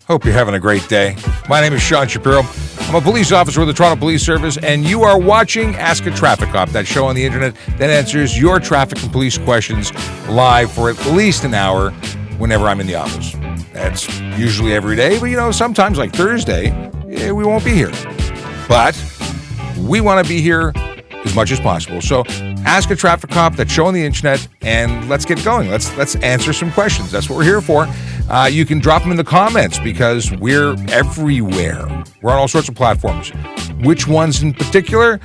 Hope you're having a great day. My name is Sean Shapiro. I'm a police officer with the Toronto Police Service, and you are watching Ask a Traffic Cop, that show on the internet that answers your traffic and police questions live for at least an hour whenever I'm in the office. That's usually every day, but sometimes like Thursday, we won't be here. But we want to be here as much as possible. So Ask a Traffic Cop, that show on the internet, and let's get going. Let's answer some questions. That's what we're here for. You can drop them in the comments because we're everywhere. We're on all sorts of platforms. Which ones in particular?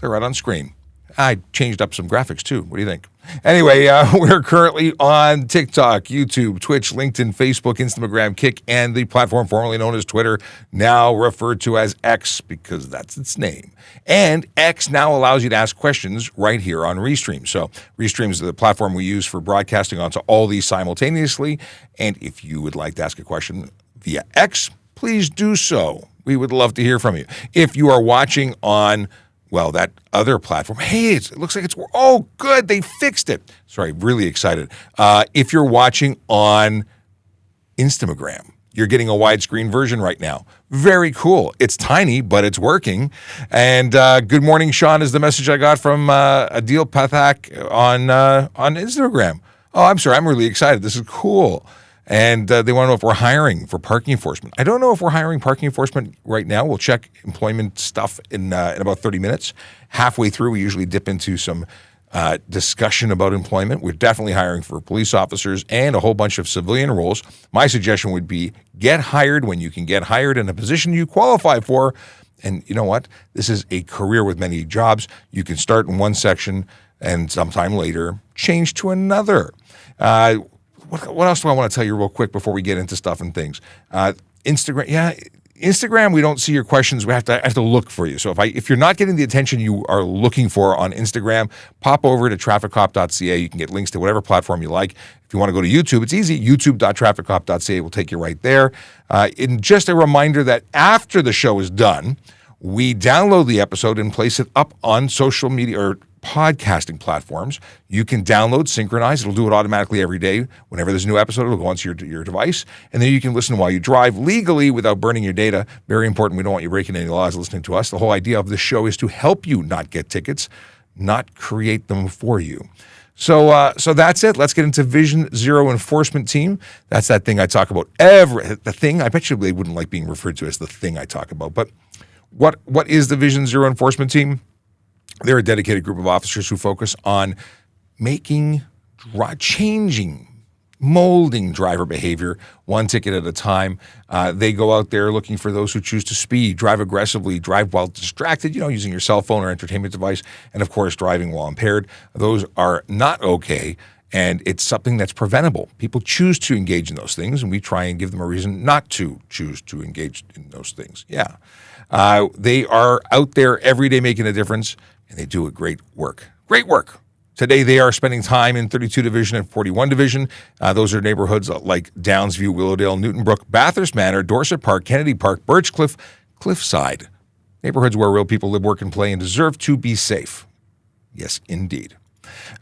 They're right on screen. I changed up some graphics too. What do you think? Anyway, we're currently on TikTok, YouTube, Twitch, LinkedIn, Facebook, Instagram, Kick, and the platform formerly known as Twitter, now referred to as X because that's its name. And X now allows you to ask questions right here on Restream. So Restream is the platform we use for broadcasting onto all these simultaneously. And if you would like to ask a question via X, please do so. We would love to hear from you. If you are watching on that other platform, hey, it looks like oh, good, they fixed it. Sorry, really excited. If you're watching on Instagram, you're getting a widescreen version right now. Very cool. It's tiny, but it's working. And good morning, Sean, is the message I got from Adil Pathak on Instagram. Oh, I'm sorry, I'm really excited. This is cool. And they want to know if we're hiring for parking enforcement. I don't know if we're hiring parking enforcement right now. We'll check employment stuff in about 30 minutes. Halfway through, we usually dip into some discussion about employment. We're definitely hiring for police officers and a whole bunch of civilian roles. My suggestion would be get hired when you can get hired in a position you qualify for. And you know what? This is a career with many jobs. You can start in one section and sometime later change to another. What else do I want to tell you real quick before we get into stuff and things? Instagram, we don't see your questions. I have to look for you. So if you're not getting the attention you are looking for on Instagram, pop over to TrafficCop.ca. You can get links to whatever platform you like. If you want to go to YouTube, it's easy. YouTube.TrafficCop.ca will take you right there. And just a reminder that after the show is done, we download the episode and place it up on social media or podcasting platforms. You can download, synchronize. It'll do it automatically every day. Whenever there's a new episode, it'll go onto your device. And then you can listen while you drive legally without burning your data. Very important. We don't want you breaking any laws listening to us. The whole idea of this show is to help you not get tickets, not create them for you. So that's it. Let's get into Vision Zero Enforcement Team. That's that thing I talk about. The thing, I bet you they wouldn't like being referred to as the thing I talk about. But what is the Vision Zero Enforcement Team? They're a dedicated group of officers who focus on changing, molding driver behavior one ticket at a time. They go out there looking for those who choose to speed, drive aggressively, drive while distracted, using your cell phone or entertainment device, and of course, driving while impaired. Those are not okay, and it's something that's preventable. People choose to engage in those things, and we try and give them a reason not to choose to engage in those things. Yeah. They are out there every day making a difference, and they do a great work. Great work. Today, they are spending time in 32 Division and 41 Division. Those are neighborhoods like Downsview, Willowdale, Newtonbrook, Bathurst Manor, Dorset Park, Kennedy Park, Birchcliff, Cliffside. Neighborhoods where real people live, work, and play and deserve to be safe. Yes, indeed.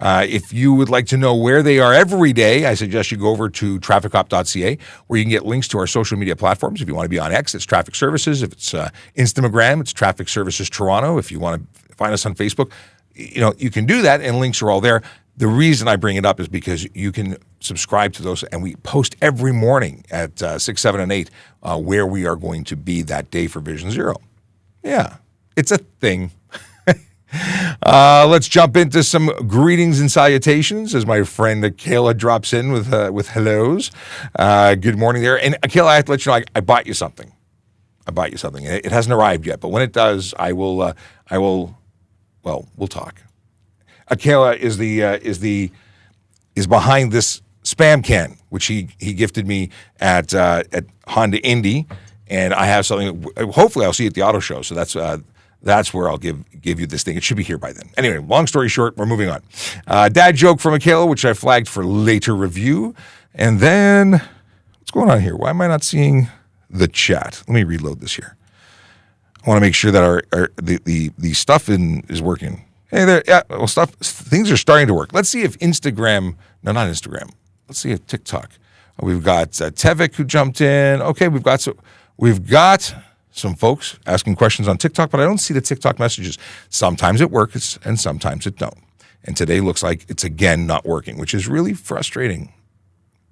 If you would like to know where they are every day, I suggest you go over to TrafficCop.ca, where you can get links to our social media platforms. If you want to be on X, it's Traffic Services. If it's Instagram, it's Traffic Services Toronto. If you want to find us on Facebook, you can do that, and links are all there. The reason I bring it up is because you can subscribe to those, and we post every morning at 6, 7, and 8 where we are going to be that day for Vision Zero. Yeah, it's a thing. Let's jump into some greetings and salutations as my friend Kayla drops in with hellos. Good morning there. And Kayla, I have to let you know, I bought you something. It hasn't arrived yet, but when it does, we'll talk. Kayla is behind this spam can, which he gifted me at Honda Indy, and I have something. Hopefully, I'll see you at the auto show. So that's where I'll give you this thing. It should be here by then. Anyway, long story short, we're moving on. Dad joke from Kayla, which I flagged for later review, and then what's going on here? Why am I not seeing the chat? Let me reload this here. I want to make sure that the stuff is working. Hey there, yeah. Well, things are starting to work. Let's see if Instagram. No, not Instagram. Let's see if TikTok. We've got Tevik who jumped in. Okay, we've got some folks asking questions on TikTok, but I don't see the TikTok messages. Sometimes it works and sometimes it don't. And today looks like it's again not working, which is really frustrating.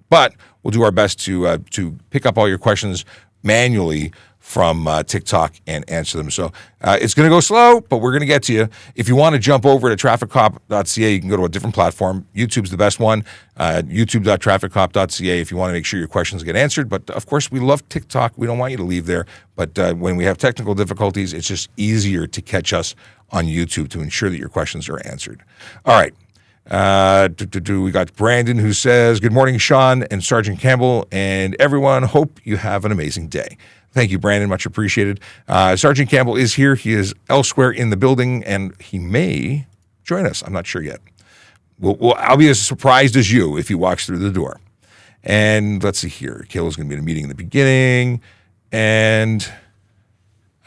But we'll do our best to pick up all your questions manually from TikTok and answer them. So it's going to go slow, but we're going to get to you. If you want to jump over to TrafficCop.ca, you can go to a different platform. YouTube's the best one, youtube.TrafficCop.ca if you want to make sure your questions get answered. But, of course, we love TikTok. We don't want you to leave there. But when we have technical difficulties, it's just easier to catch us on YouTube to ensure that your questions are answered. All right. We got Brandon who says, good morning, Sean and Sergeant Campbell and everyone. Hope you have an amazing day. Thank you, Brandon. Much appreciated. Sergeant Campbell is here. He is elsewhere in the building, and he may join us. I'm not sure yet. I'll be as surprised as you if he walks through the door. And let's see here. Kayla's going to be in a meeting in the beginning, and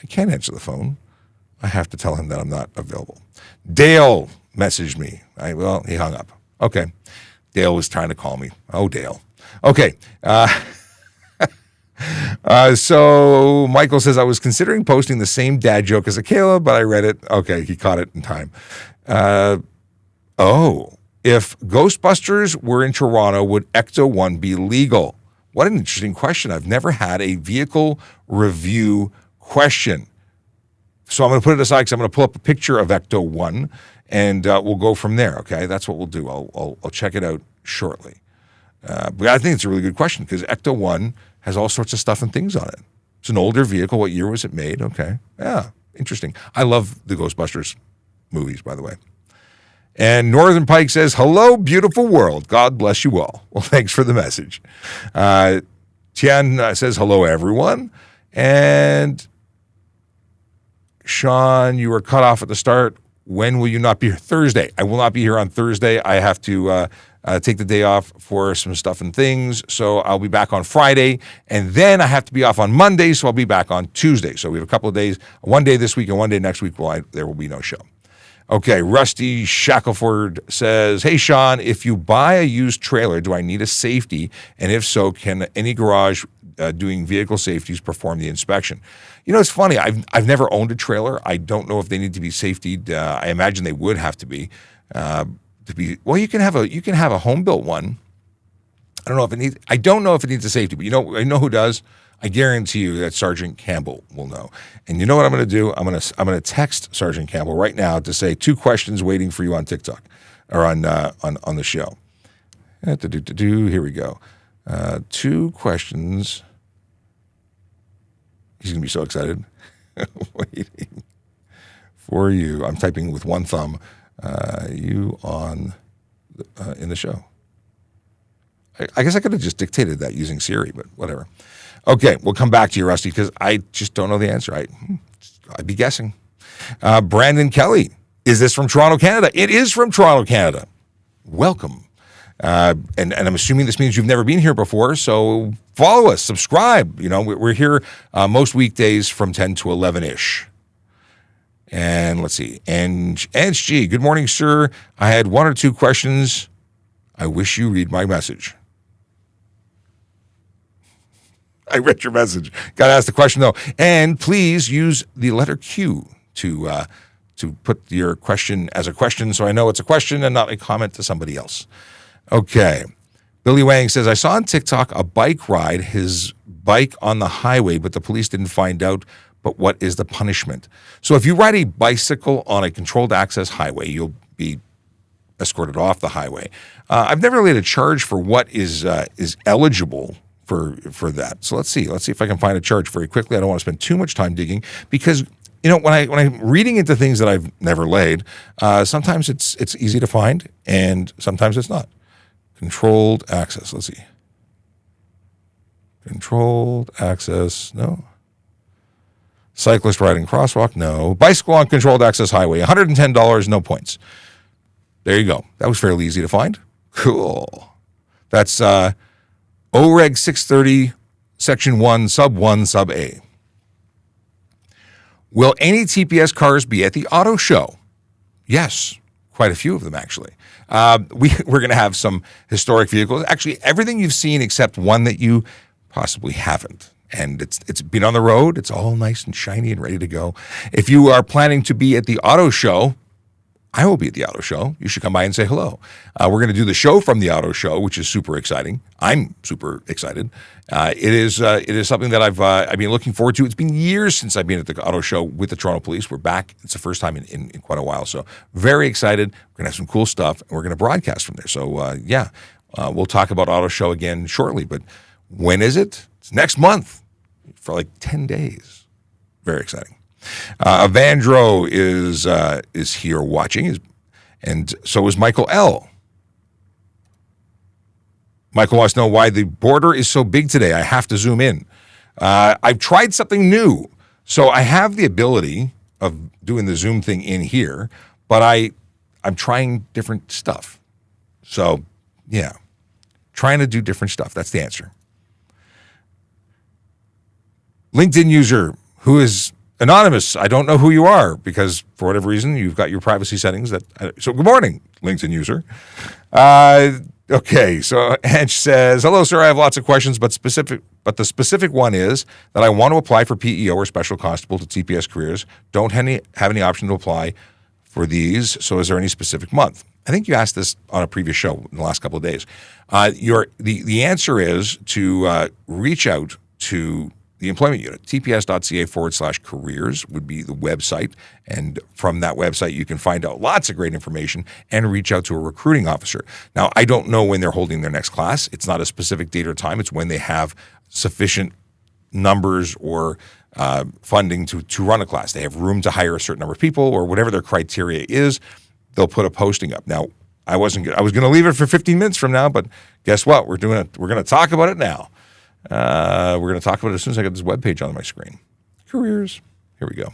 I can't answer the phone. I have to tell him that I'm not available. Dale messaged me. He hung up. Okay. Dale was trying to call me. Oh, Dale. Okay. So Michael says, I was considering posting the same dad joke as Kayla, but I read it. Okay, he caught it in time. If Ghostbusters were in Toronto, would Ecto-1 be legal? What an interesting question. I've never had a vehicle review question. So I'm going to put it aside because I'm going to pull up a picture of Ecto-1, and we'll go from there, okay? That's what we'll do. I'll check it out shortly. But I think it's a really good question because Ecto-1 has all sorts of stuff and things on it. It's an older vehicle. What year was it made? Okay. Yeah, interesting. I love the Ghostbusters movies, by the way. And Northern Pike says, hello, beautiful world. God bless you all. Well, thanks for the message. Tian says, hello, everyone. And Sean, you were cut off at the start. When will you not be here? Thursday. I will not be here on Thursday. I have to take the day off for some stuff and things. So I'll be back on Friday. And then I have to be off on Monday, so I'll be back on Tuesday. So we have a couple of days, one day this week and one day next week. There will be no show. Okay, Rusty Shackelford says, hey, Sean, if you buy a used trailer, do I need a safety? And if so, can any garage doing vehicle safeties perform the inspection? You know, it's funny. I've never owned a trailer. I don't know if they need to be safetied. I imagine they would have to be. Well, you can have a home built one. I don't know if it needs a safety, but I know who does. I guarantee you that Sergeant Campbell will know. And you know what I'm going to do? I'm going to text Sergeant Campbell right now to say 2 questions waiting for you on TikTok or on the show. Here we go. 2 questions. He's going to be so excited. Waiting for you. I'm typing with one thumb. You on in the show. I guess I could have just dictated that using Siri, but whatever. Okay, we'll come back to you, Rusty, because I just don't know the answer. I'd be guessing. Brandon Kelly, is this from Toronto, Canada? It is from Toronto, Canada. Welcome. And I'm assuming this means you've never been here before, so follow us, subscribe. We're here most weekdays from 10 to 11-ish. And let's see. And G, good morning, sir. I had 1 or 2 questions. I wish you read my message. I read your message. Got to ask the question, though. And please use the letter Q to put your question as a question so I know it's a question and not a comment to somebody else. Okay. Billy Wang says, I saw on TikTok a bike ride his bike on the highway, but the police didn't find out. But what is the punishment? So if you ride a bicycle on a controlled access highway, you'll be escorted off the highway. I've never laid a charge for what is eligible for that. So let's see if I can find a charge very quickly. I don't want to spend too much time digging because when I'm reading into things that I've never laid, sometimes it's easy to find and sometimes it's not. Controlled access. Let's see. Controlled access. No. Cyclist riding crosswalk, no. Bicycle on controlled access highway, $110, no points. There you go. That was fairly easy to find. Cool. That's OREG 630, Section 1, Sub 1, Sub A. Will any TPS cars be at the auto show? Yes, quite a few of them, actually. We're going to have some historic vehicles. Actually, everything you've seen except one that you possibly haven't. And it's been on the road. It's all nice and shiny and ready to go. If you are planning to be at the auto show, I will be at the auto show. You should come by and say hello. We're going to do the show from the auto show, which is super exciting. I'm super excited. It is something that I've been looking forward to. It's been years since I've been at the auto show with the Toronto Police. We're back. It's the first time in quite a while. So very excited. We're going to have some cool stuff, and we're going to broadcast from there. So we'll talk about auto show again shortly. But when is it? It's next month for like 10 days. Very exciting. Evandro is here watching, and so is Michael L. Michael wants to know why the border is so big today. I have to zoom in. I've tried something new, so I have the ability of doing the zoom thing in here, but I'm trying different stuff. So yeah, trying to do different stuff. That's the answer. LinkedIn user who is anonymous. I don't know who you are because for whatever reason you've got your privacy settings. So good morning, LinkedIn user. Okay, so Hench says, hello, sir. I have lots of questions, but the specific one is that I want to apply for PEO or Special Constable to TPS Careers. Don't have any option to apply for these. So is there any specific month? I think you asked this on a previous show in the last couple of days. The answer is to reach out to the employment unit. tps.ca/careers would be the website. And from that website, you can find out lots of great information and reach out to a recruiting officer. Now, I don't know when they're holding their next class. It's not a specific date or time. It's when they have sufficient numbers or funding to run a class. They have room to hire a certain number of people or whatever their criteria is. They'll put a posting up. Now, I was going to leave it for 15 minutes from now, but guess what? We're going to talk about it now. We're going to talk about it as soon as I get this webpage on my screen. Careers. Here we go.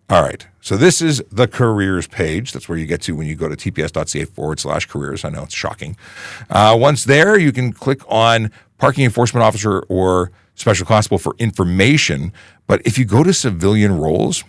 All right. So this is the careers page. That's where you get to when you go to tps.ca/careers. I know it's shocking. Once there, you can click on parking enforcement officer or special constable for information. But if you go to civilian roles,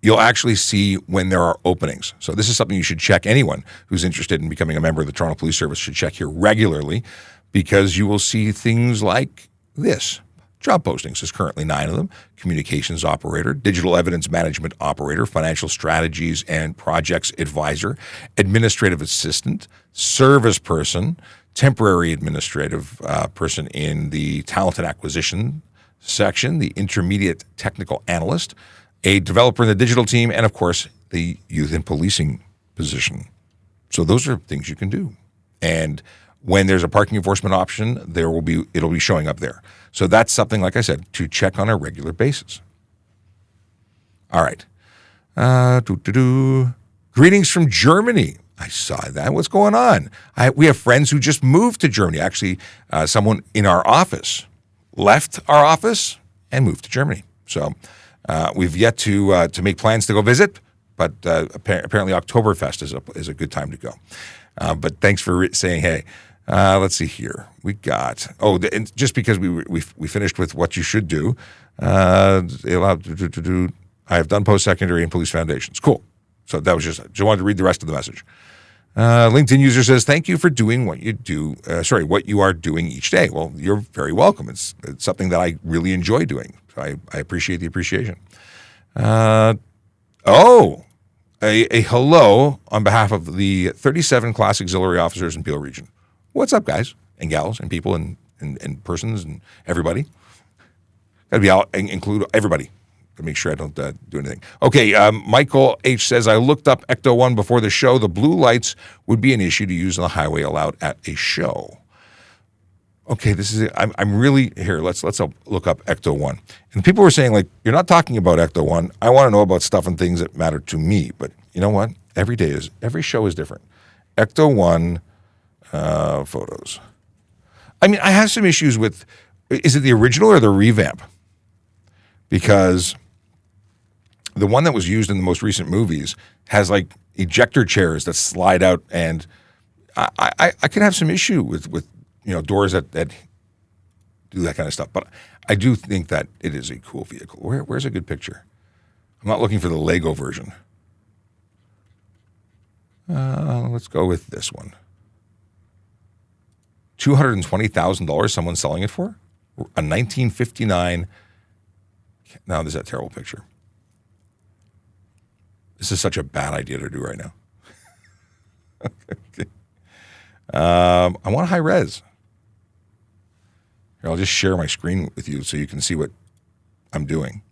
you'll actually see when there are openings. So this is something you should check. Anyone who's interested in becoming a member of the Toronto Police Service should check here regularly because you will see things like this. Job postings, there's currently 9 of them. Communications operator, digital evidence management operator, financial strategies and projects advisor, administrative assistant, service person, temporary administrative person in the talent and acquisition section, the intermediate technical analyst, a developer in the digital team, and of course, the youth and policing position. So those are things you can do. And when there's a parking enforcement option, it'll be showing up there. So that's something, like I said, to check on a regular basis. All right. Greetings from Germany. I saw that. What's going on? We have friends who just moved to Germany. Actually, someone in our office left our office and moved to Germany. So we've yet to make plans to go visit, but apparently Oktoberfest is a good time to go. But thanks for saying hey. Let's see here. We got and just because we finished with what you should do. I have done post-secondary and police foundations. Cool. So that was just wanted to read the rest of the message. LinkedIn user says, thank you for doing what you do. What you are doing each day. Well, you're very welcome. It's something that I really enjoy doing. So I appreciate the appreciation. A hello on behalf of the 37 class auxiliary officers in Peel Region. What's up, guys and gals and people and persons and everybody? Got to be out and include everybody to make sure I don't do anything. Okay, Michael H. says, I looked up Ecto 1 before the show. The blue lights would be an issue to use on the highway allowed at a show. Okay, this is it. I'm really here. Let's look up Ecto 1. And people were saying, like, you're not talking about Ecto 1. I want to know about stuff and things that matter to me. But you know what? Every show is different. Ecto 1 photos. I mean, I have some issues with, is it the original or the revamp? Because the one that was used in the most recent movies has like ejector chairs that slide out, and I can have some issue with doors that do that kind of stuff. But I do think that it is a cool vehicle. Where's a good picture? I'm not looking for the Lego version. Let's go with this one. $220,000 someone's selling it for? A 1959. No, this is a terrible picture. This is such a bad idea to do right now. Okay. I want high res. Here, I'll just share my screen with you so you can see what I'm doing.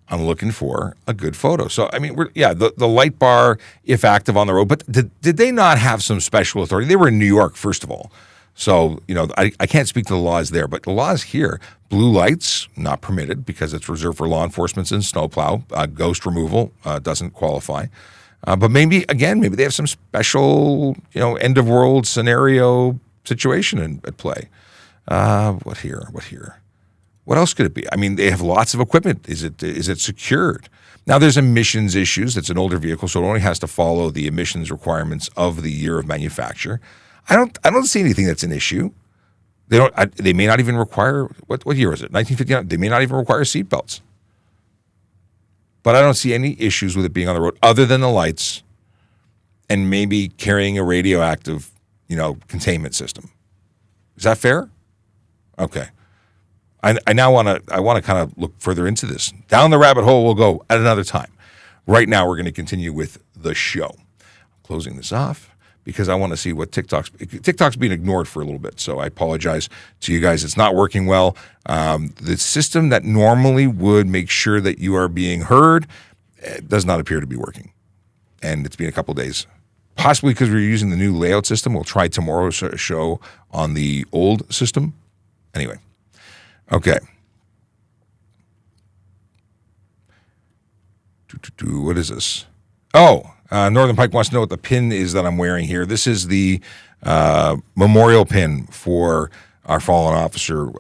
I'm looking for a good photo. So, I mean, the light bar, if active on the road, but did they not have some special authority? They were in New York, first of all. So, I can't speak to the laws there, but the laws here, blue lights, not permitted because it's reserved for law enforcement and snowplow. Ghost removal doesn't qualify. But maybe they have some special, end of world scenario situation at play. What here? What else could it be? I mean, they have lots of equipment. Is it secured? Now, there's emissions issues. It's an older vehicle, so it only has to follow the emissions requirements of the year of manufacture. I don't see anything that's an issue. They may not even require, what year is it? 1959. They may not even require seatbelts. But I don't see any issues with it being on the road other than the lights and maybe carrying a radioactive, containment system. Is that fair? Okay. I now want to kind of look further into this. Down the rabbit hole we'll go at another time. Right now we're going to continue with the show. I'm closing this off because I want to see what TikTok's being ignored for a little bit. So I apologize to you guys. It's not working well. The system that normally would make sure that you are being heard does not appear to be working. And it's been a couple days. Possibly because we're using the new layout system. We'll try tomorrow's show on the old system. Anyway. Okay. What is this? Northern Pike wants to know what the pin is that I'm wearing here. This is the memorial pin for our fallen officer.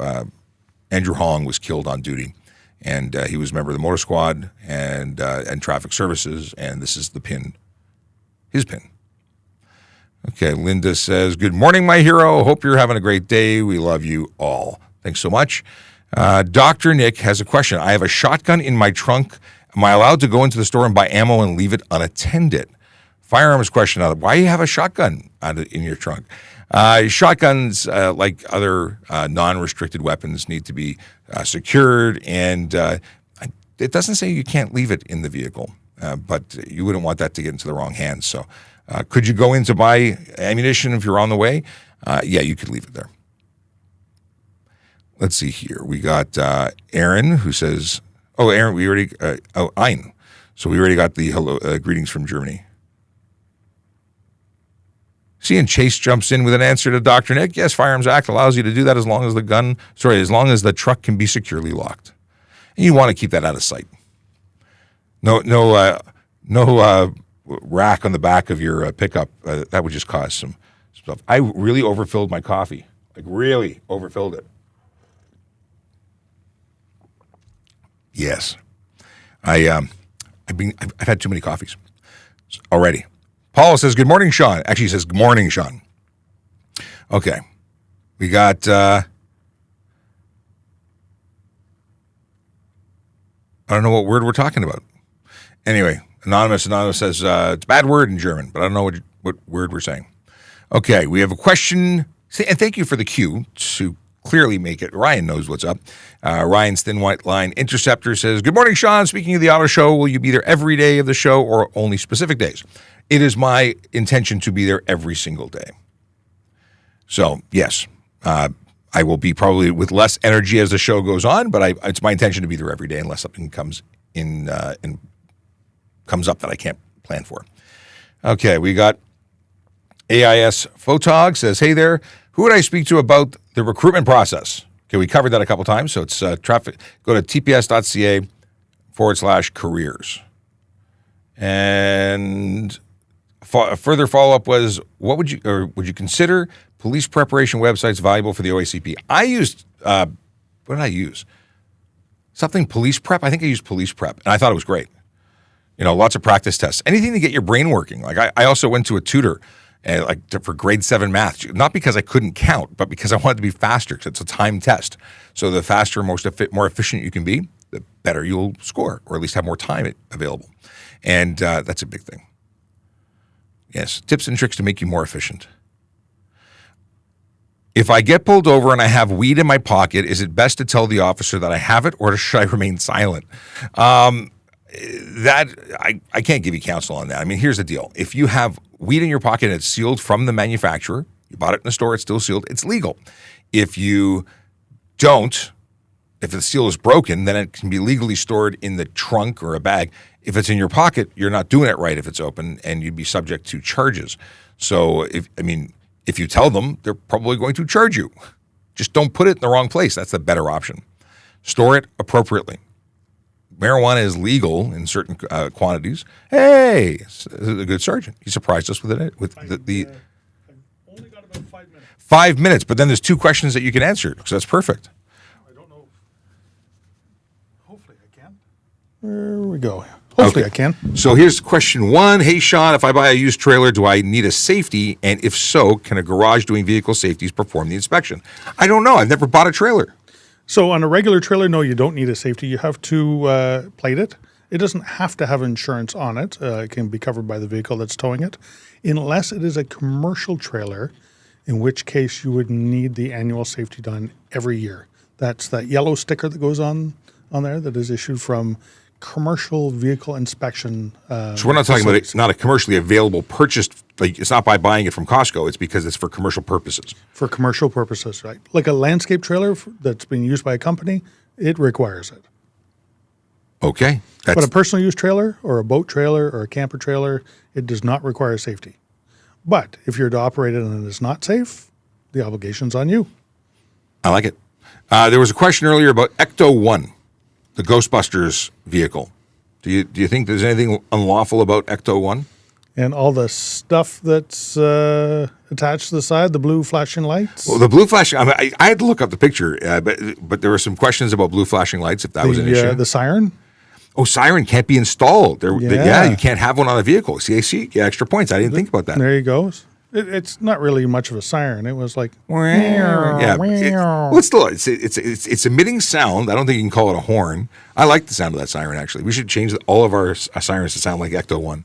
Andrew Hong was killed on duty, and he was a member of the motor squad and traffic services, and this is the pin, his pin. Okay, Linda says, good morning, my hero. Hope you're having a great day. We love you all. Thanks so much. Dr. Nick has a question. I have a shotgun in my trunk. Am I allowed to go into the store and buy ammo and leave it unattended? Firearms question. Why do you have a shotgun in your trunk? Shotguns, like other non-restricted weapons, need to be secured, and it doesn't say you can't leave it in the vehicle, but you wouldn't want that to get into the wrong hands. So could you go in to buy ammunition if you're on the way? Yeah, you could leave it there. Let's see here. We got Aaron who says, Aaron, we already, Ein. So we already got the hello greetings from Germany. See, and Chase jumps in with an answer to Dr. Nick. Yes, Firearms Act allows you to do that as long as the truck can be securely locked. And you want to keep that out of sight. No rack on the back of your pickup. That would just cause some stuff. I really overfilled my coffee. Really overfilled it. Yes, I've had too many coffees already. Paul says, good morning, Sean. Actually, he says, good morning, Sean. Okay. We got, I don't know what word we're talking about. Anyway, Anonymous says, it's a bad word in German, but I don't know what word we're saying. Okay, we have a question. And thank you for the cue to clearly make it. Ryan knows what's up. Ryan's Thin White Line Interceptor says, good morning, Sean. Speaking of the auto show, will you be there every day of the show or only specific days? It is my intention to be there every single day. So, yes, I will be probably with less energy as the show goes on, but it's my intention to be there every day unless something comes up that I can't plan for. Okay, we got AIS Photog says, hey there, who would I speak to about the recruitment process? Okay, we covered that a couple times, so it's go to tps.ca/careers. And a further follow-up was, would you consider police preparation websites valuable for the OACP? I used, what did I use? Something police prep. I think I used police prep, and I thought it was great. Lots of practice tests. Anything to get your brain working. Like I also went to a tutor, and for grade 7 math, not because I couldn't count, but because I wanted to be faster. Because it's a time test. So the faster, more efficient you can be, the better you'll score, or at least have more time available. And that's a big thing. Yes, tips and tricks to make you more efficient. If I get pulled over and I have weed in my pocket, is it best to tell the officer that I have it, or should I remain silent? That I can't give you counsel on that. I mean, here's the deal. If you have weed in your pocket and it's sealed from the manufacturer, you bought it in the store, it's still sealed, it's legal. If you don't, if the seal is broken, then it can be legally stored in the trunk or a bag. If it's in your pocket, you're not doing it right if it's open, and you'd be subject to charges. So, if you tell them, they're probably going to charge you. Just don't put it in the wrong place. That's the better option. Store it appropriately. Marijuana is legal in certain quantities. Hey, a good sergeant. He surprised us with it. I've only got about 5 minutes. 5 minutes, but then there's 2 questions that you can answer, so that's perfect. I don't know. Hopefully I can. There we go. Hopefully I can. So here's question 1. Hey, Sean, if I buy a used trailer, do I need a safety? And if so, can a garage doing vehicle safeties perform the inspection? I don't know. I've never bought a trailer. So on a regular trailer, no, you don't need a safety. You have to plate it. It doesn't have to have insurance on it. It can be covered by the vehicle that's towing it, unless it is a commercial trailer, in which case you would need the annual safety done every year. That's that yellow sticker that goes on there that is issued from commercial vehicle inspection. So we're not talking about it's not a commercially available purchased, like it's not by buying it from Costco, it's because it's for commercial purposes. For commercial purposes, right. Like a landscape trailer that's being used by a company, it requires it. Okay. But a personal use trailer or a boat trailer or a camper trailer, it does not require safety. But if you're to operate it and it is not safe, the obligation's on you. I like it. There was a question earlier about Ecto-1. The Ghostbusters vehicle. Do you think there's anything unlawful about Ecto-1? And all the stuff that's attached to the side, the blue flashing lights? Well, the blue flashing, I had to look up the picture, but there were some questions about blue flashing lights, if that was an issue. The siren? Oh, siren can't be installed. Yeah, you can't have one on a vehicle. See, extra points. I didn't think about that. There you go. It's not really much of a siren. It was like, yeah. It's emitting sound. I don't think you can call it a horn. I like the sound of that siren. Actually, we should change all of our sirens to sound like Ecto-1.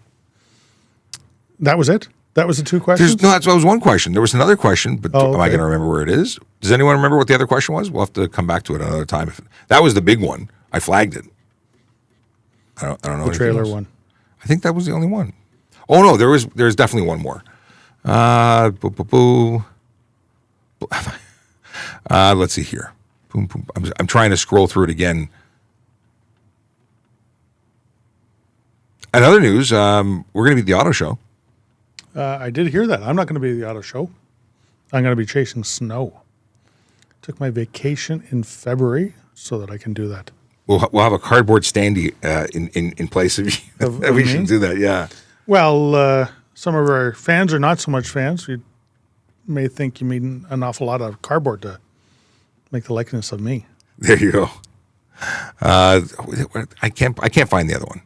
That was it. That was the 2 questions. That was one question. There was another question, but am I going to remember where it is? Does anyone remember what the other question was? We'll have to come back to it another time. That was the big one. I flagged it. I don't know. The trailer one. I think that was the only one. Oh no, there's definitely one more. Let's see here. Boom, boom. I'm trying to scroll through it again. In other news, we're going to be at the auto show. I did hear that. I'm not going to be at the auto show. I'm going to be chasing snow. Took my vacation in February so that I can do that. We'll have a cardboard standee in place of you. We should do that, yeah. Well, some of our fans are not so much fans. You may think you mean an awful lot of cardboard to make the likeness of me. There you go. I can't find the other one.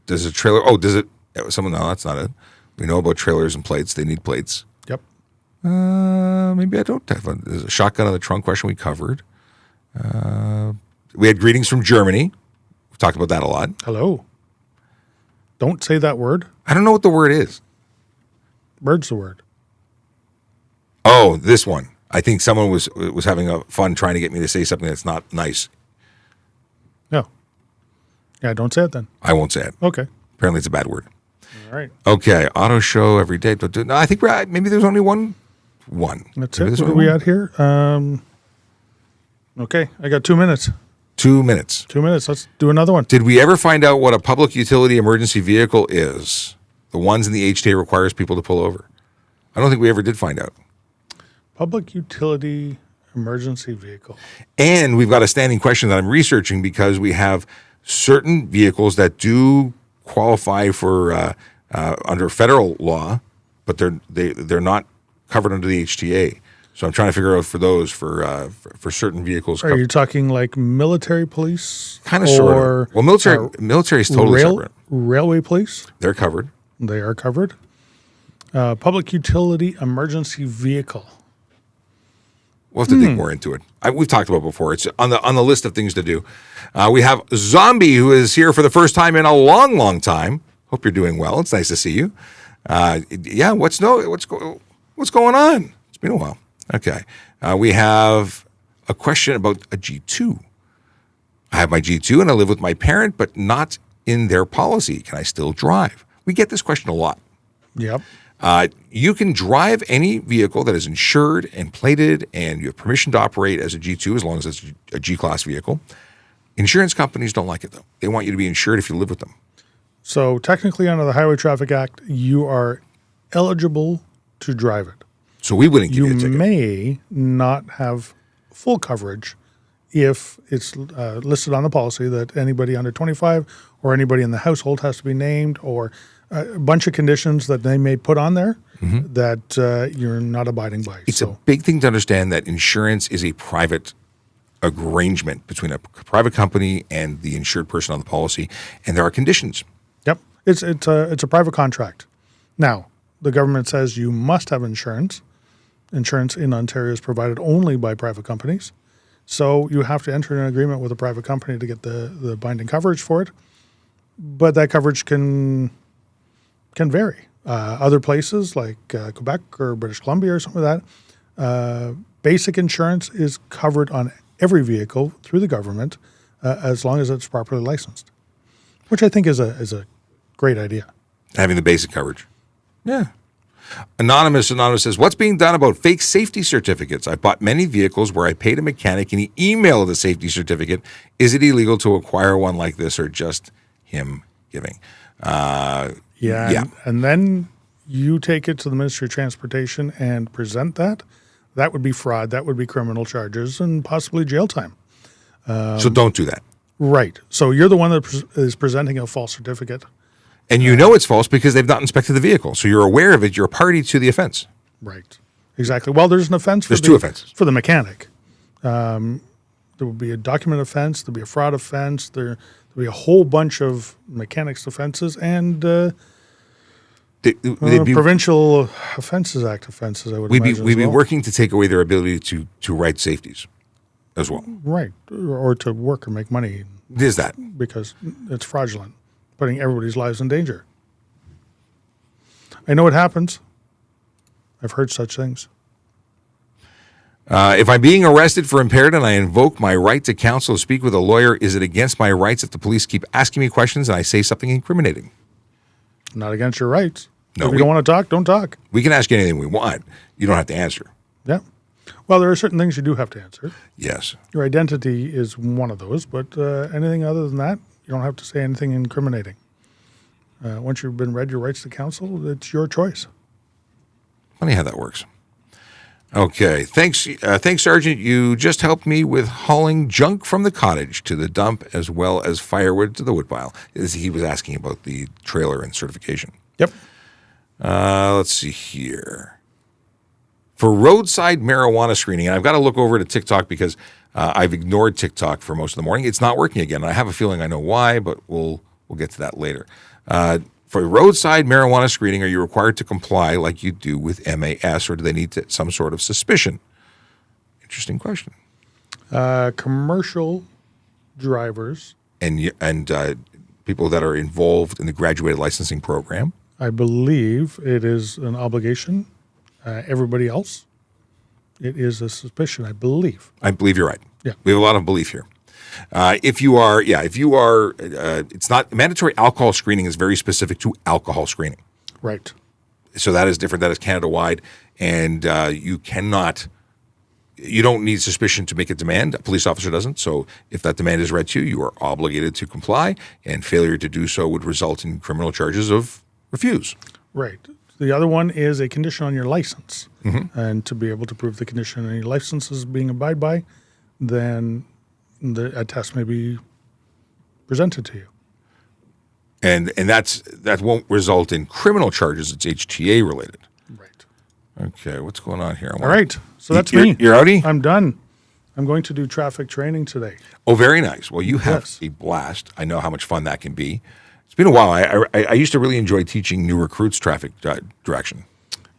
Does a trailer? Oh, does it? No, that's not it. We know about trailers and plates. They need plates. Yep. Maybe I don't have one. There's a shotgun in the trunk question we covered. We had greetings from Germany. We've talked about that a lot. Hello. Don't say that word. I don't know what the word is. Bird's the word. Oh, this one. I think someone was having a fun trying to get me to say something that's not nice. No. Yeah, don't say it then. I won't say it. Okay. Apparently it's a bad word. All right. Okay, auto show every day. No, I think maybe there's only one. That's it. What are we at here? Okay, I got 2 minutes. 2 minutes. 2 minutes. Let's do another one. Did we ever find out what a public utility emergency vehicle is? The ones in the HTA requires people to pull over. I don't think we ever did find out. Public utility emergency vehicle. And we've got a standing question that I'm researching because we have certain vehicles that do qualify for under federal law, but they're not covered under the HTA. So I'm trying to figure out for those for certain vehicles. Are you talking like military police? Kind of, sort of. Well, military is totally separate. Railway police? They're covered. They are covered. Public utility emergency vehicle. We'll have to dig more into it. We've talked about it before. It's on the list of things to do. We have Zombie, who is here for the first time in a long, long time. Hope you're doing well. It's nice to see you. What's going on? It's been a while. Okay. We have a question about a G2. I have my G2 and I live with my parent, but not in their policy. Can I still drive? We get this question a lot. Yep. You can drive any vehicle that is insured and plated, and you have permission to operate as a G2 as long as it's a G-class vehicle. Insurance companies don't like it, though. They want you to be insured if you live with them. So technically, under the Highway Traffic Act, you are eligible to drive it. So we wouldn't give you a ticket. You may not have full coverage if it's listed on the policy that anybody under 25 or anybody in the household has to be named, or a bunch of conditions that they may put on there that you're not abiding by. It's a big thing to understand that insurance is a private arrangement between a private company and the insured person on the policy, and there are conditions. Yep. It's a private contract. Now, the government says you must have insurance. Insurance in Ontario is provided only by private companies. So you have to enter an agreement with a private company to get the binding coverage for it. But that coverage can vary. Other places like Quebec or British Columbia or something like that, basic insurance is covered on every vehicle through the government as long as it's properly licensed, which I think is a great idea. Having the basic coverage. Yeah. Anonymous says, what's being done about fake safety certificates? I bought many vehicles where I paid a mechanic and he emailed the safety certificate. Is it illegal to acquire one like this, or just him giving? Yeah. And then you take it to the Ministry of Transportation and present that. That would be fraud. That would be criminal charges and possibly jail time. So don't do that. Right. So you're the one that is presenting a false certificate. And you know it's false because they've not inspected the vehicle. So you're aware of it. You're a party to the offense. Right. Exactly. Well, there's an offense. There's two offenses. For the mechanic. There would be a document offense. There'll be a fraud offense. There'll be a whole bunch of mechanics offenses and Provincial Offences Act offenses, I would imagine. We'd be working to take away their ability to write safeties as well. Right. Or to work or make money. There's that. Because it's fraudulent, putting everybody's lives in danger. I know it happens. I've heard such things. If I'm being arrested for impaired and I invoke my right to counsel to speak with a lawyer, is it against my rights if the police keep asking me questions and I say something incriminating? Not against your rights. No, if you don't want to talk, don't talk. We can ask you anything we want. You don't have to answer. Yeah. Well, there are certain things you do have to answer. Yes. Your identity is one of those, but anything other than that, you don't have to say anything incriminating. Once you've been read your rights to counsel, it's your choice. Funny how that works. Okay. Thanks, Sergeant. You just helped me with hauling junk from the cottage to the dump as well as firewood to the woodpile. He was asking about the trailer and certification. Yep. Let's see here. For roadside marijuana screening, and I've got to look over to TikTok because I've ignored TikTok for most of the morning. It's not working again. I have a feeling I know why, but we'll get to that later. For roadside marijuana screening, are you required to comply like you do with MAS, or do they need some sort of suspicion? Interesting question. Commercial drivers and people that are involved in the graduated licensing program. I believe it is an obligation. Everybody else, it is a suspicion, I believe. I believe you're right. Yeah. We have a lot of belief here. If you are, it's not mandatory. Alcohol screening is very specific to alcohol screening. Right. So that is different. That is Canada-wide. And you don't need suspicion to make a demand. A police officer doesn't. So if that demand is read to you, you are obligated to comply, and failure to do so would result in criminal charges of refuse. Right. The other one is a condition on your license. Mm-hmm. And to be able to prove the condition on your license is being abided by, then a test may be presented to you. And that won't result in criminal charges. It's HTA related. Right. Okay, what's going on here? All right. So that's me. You're outie? I'm done. I'm going to do traffic training today. Oh, very nice. Well, you have a blast. I know how much fun that can be. It's been a while. I used to really enjoy teaching new recruits traffic direction.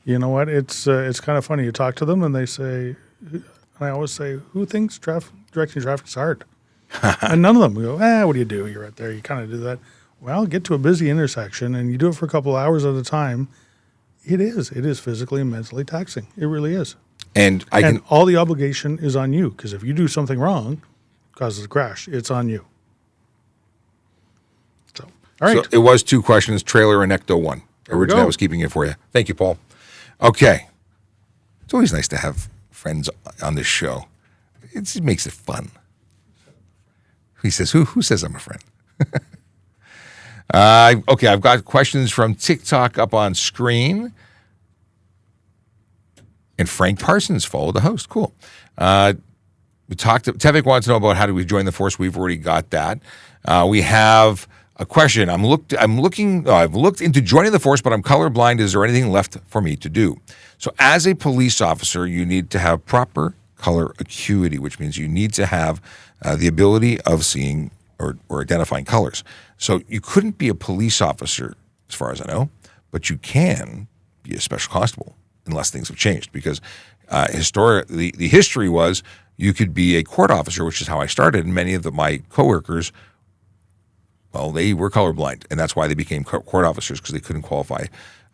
You know what? It's kind of funny. You talk to them and they say, and I always say, who thinks directing traffic is hard? And none of them go, what do you do? You're right there. You kind of do that. Well, get to a busy intersection and you do it for a couple of hours at a time. It is physically and mentally taxing. It really is. And all the obligation is on you, because if you do something wrong, causes a crash, it's on you. So, all right. So it was 2 questions, trailer and Ecto 1. Originally, I was keeping it for you. Thank you, Paul. Okay. It's always nice to have friends on this show. It just makes it fun. He says, who says I'm a friend? Okay, I've got questions from TikTok up on screen. And Frank Parsons followed the host. Cool. We talked. Tevik wants to know about how do we join the force. We've already got that. We have a question. I've looked into joining the force, but I'm colorblind. Is there anything left for me to do? So as a police officer, you need to have proper color acuity, which means you need to have the ability of seeing or identifying colors. So you couldn't be a police officer, as far as I know, but you can be a special constable unless things have changed. Because the history was you could be a court officer, which is how I started, and many of my coworkers, well, they were colorblind, and that's why they became court officers, because they couldn't qualify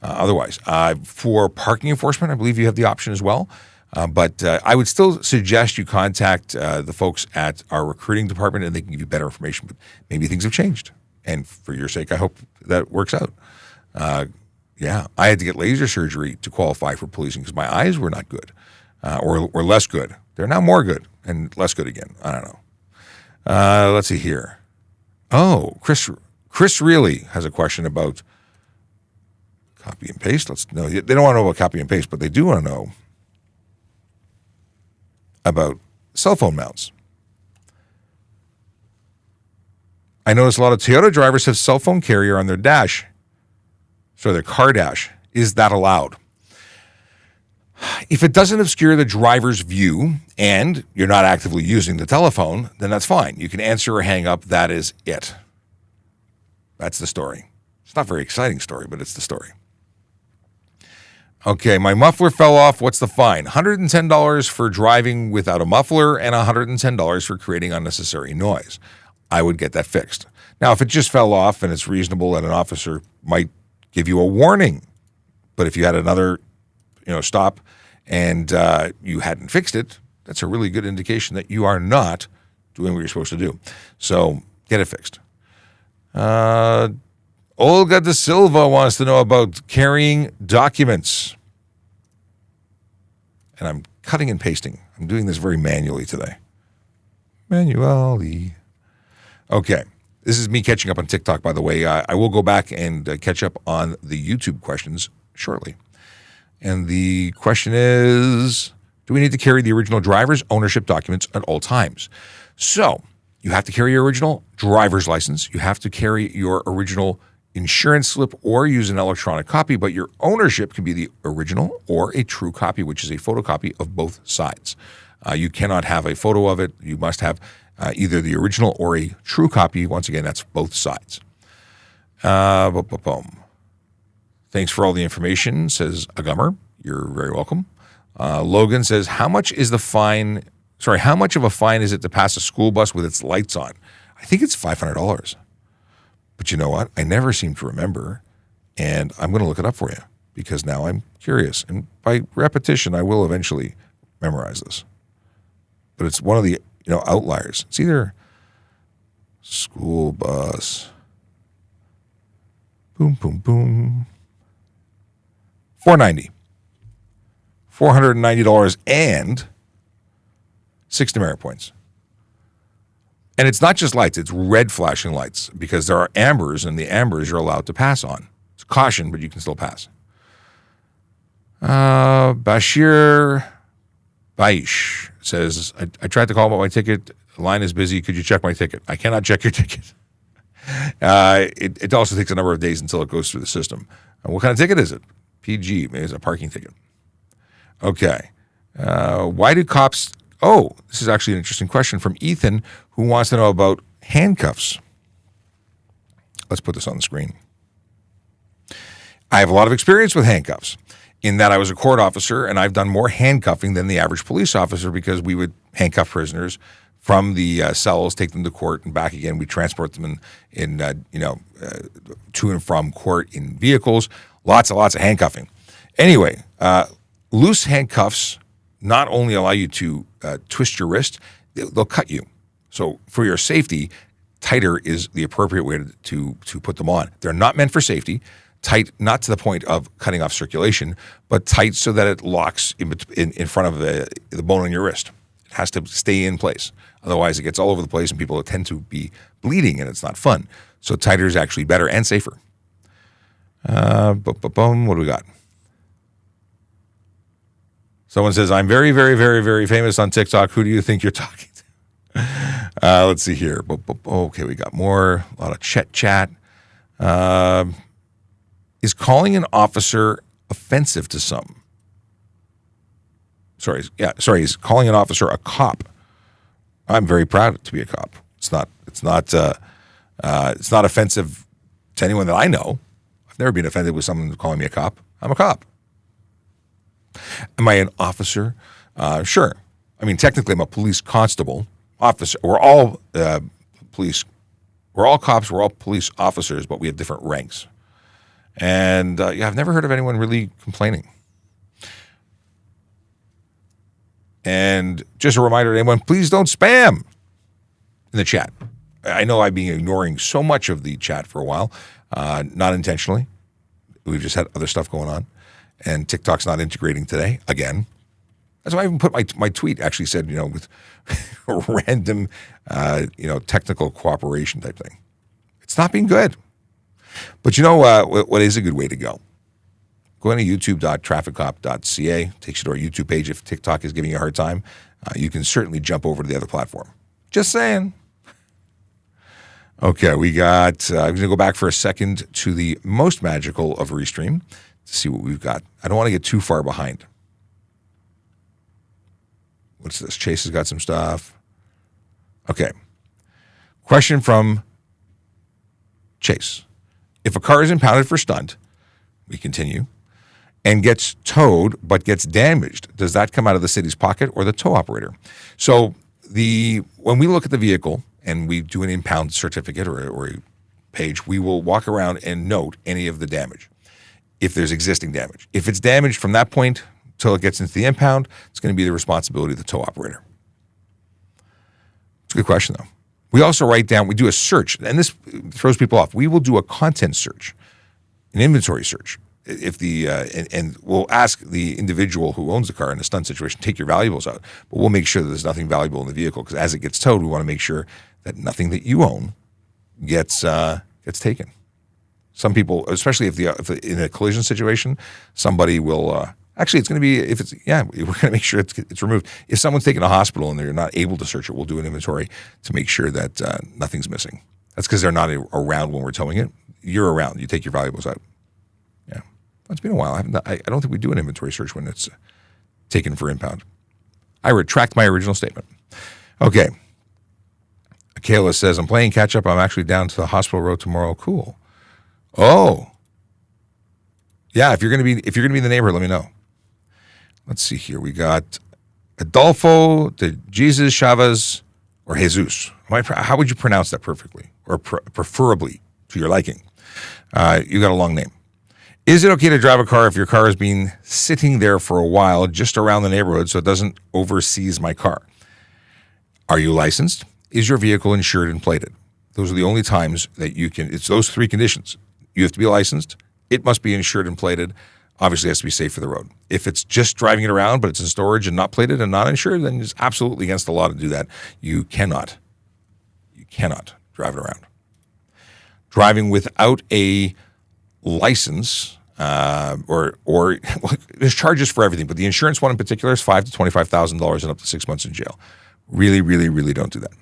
otherwise. For parking enforcement, I believe you have the option as well. But I would still suggest you contact the folks at our recruiting department, and they can give you better information. But maybe things have changed. And for your sake, I hope that works out. Yeah, I had to get laser surgery to qualify for policing because my eyes were not good or less good. They're now more good and less good again. I don't know. Let's see here. Oh, Chris really has a question about copy and paste. They don't want to know about copy and paste, but they do want to know about cell phone mounts. I notice a lot of Toyota drivers have cell phone carrier on their dash. So their car dash. Is that allowed? If it doesn't obscure the driver's view and you're not actively using the telephone, then that's fine. You can answer or hang up. That is it. That's the story. It's not a very exciting story, but it's the story. Okay, my muffler fell off. What's the fine? $110 for driving without a muffler and $110 for creating unnecessary noise. I would get that fixed. Now, if it just fell off and it's reasonable that an officer might give you a warning, but if you had another, stop and you hadn't fixed it, that's a really good indication that you are not doing what you're supposed to do. So get it fixed. Olga De Silva wants to know about carrying documents. And I'm cutting and pasting. I'm doing this very manually today. Manually. Okay. This is me catching up on TikTok, by the way. I will go back and catch up on the YouTube questions shortly. And the question is, do we need to carry the original driver's ownership documents at all times? So you have to carry your original driver's license. You have to carry your original insurance slip or use an electronic copy, but your ownership can be the original or a true copy, which is a photocopy of both sides. You cannot have a photo of it. You must have either the original or a true copy. Once again, that's both sides. Thanks for all the information, says Agummer. You're very welcome. Logan says, how much of a fine is it to pass a school bus with its lights on? I think it's $500. But you know what? I never seem to remember, and I'm going to look it up for you because now I'm curious. And by repetition, I will eventually memorize this. But it's one of the outliers. It's either school bus, boom, boom, boom, $490 and 6 demerit points. And it's not just lights, it's red flashing lights because there are ambers, and the ambers you're allowed to pass on. It's caution, but you can still pass. Bashir Baish says, I tried to call about my ticket. The line is busy. Could you check my ticket? I cannot check your ticket. It also takes a number of days until it goes through the system. What kind of ticket is it? PG, maybe it's a parking ticket. Okay. Why do cops... Oh, this is actually an interesting question from Ethan, who wants to know about handcuffs. Let's put this on the screen. I have a lot of experience with handcuffs. in that I was a court officer and I've done more handcuffing than the average police officer because we would handcuff prisoners from the cells, take them to court and back again. We transport them to and from court in vehicles. Lots of handcuffing. Anyway, loose handcuffs not only allow you to twist your wrist, they'll cut you. So for your safety, tighter is the appropriate way to put them on. They're not meant for safety. Tight, not to the point of cutting off circulation, but tight so that it locks in front of the bone on your wrist. It has to stay in place. Otherwise, it gets all over the place and people tend to be bleeding and it's not fun. So tighter is actually better and safer. What do we got? Someone says, I'm very, very, very, very famous on TikTok. Who do you think you're talking to? Let's see here. Okay, we got more. A lot of chat. Is calling an officer offensive to some? Is calling an officer a cop? I'm very proud to be a cop. It's not offensive to anyone that I know. I've never been offended with someone calling me a cop. I'm a cop. Am I an officer? Sure. I mean, technically, I'm a police constable. Officer. We're all police. We're all cops. We're all police officers, but we have different ranks. And I've never heard of anyone really complaining. And just a reminder to anyone, please don't spam in the chat. I know I've been ignoring so much of the chat for a while, not intentionally. We've just had other stuff going on. And TikTok's not integrating today, again. That's why I even put my tweet actually said, with random, technical cooperation type thing. It's not being good. But what is a good way to go? Go into youtube.TrafficCop.ca. Takes you to our YouTube page. If TikTok is giving you a hard time, you can certainly jump over to the other platform. Just saying. Okay, we got, I'm going to go back for a second to the most magical of Restream to see what we've got. I don't want to get too far behind. What's this? Chase has got some stuff. Okay. Question from Chase. If a car is impounded for stunt, we continue, and gets towed but gets damaged, does that come out of the city's pocket or the tow operator? So when we look at the vehicle and we do an impound certificate or a page, we will walk around and note any of the damage, if there's existing damage. If it's damaged from that point till it gets into the impound, it's going to be the responsibility of the tow operator. It's a good question, though. We also we do a search, and this throws people off. We will do a content search, an inventory search. If and we'll ask the individual who owns the car in a stunt situation, take your valuables out. But we'll make sure that there's nothing valuable in the vehicle, because as it gets towed, we want to make sure that nothing that you own gets taken. Some people, especially if in a collision situation, somebody will. Actually, it's going to be we're going to make sure it's removed. If someone's taken to a hospital and they're not able to search it, we'll do an inventory to make sure that nothing's missing. That's because they're not around when we're towing it. You're around. You take your valuables out. Yeah, it's been a while. I don't think we do an inventory search when it's taken for impound. I retract my original statement. Okay. Kayla says, I'm playing catch up. I'm actually down to the hospital road tomorrow. Cool. Oh. Yeah, if you're gonna be in the neighborhood, let me know. Let's see here. We got Adolfo de Jesus Chavez or Jesus. How would you pronounce that perfectly or preferably to your liking? You got a long name. Is it okay to drive a car if your car has been sitting there for a while just around the neighborhood so it doesn't overseize my car? Are you licensed? Is your vehicle insured and plated? Those are the only times that you can. It's those three conditions. You have to be licensed. It must be insured and plated. Obviously, it has to be safe for the road. If it's just driving it around, but it's in storage and not plated and not insured, then it's absolutely against the law to do that. You cannot drive it around. Driving without a license, or there's charges for everything, but the insurance one in particular is $5,000 to $25,000 and up to 6 months in jail. Really, really, really don't do that.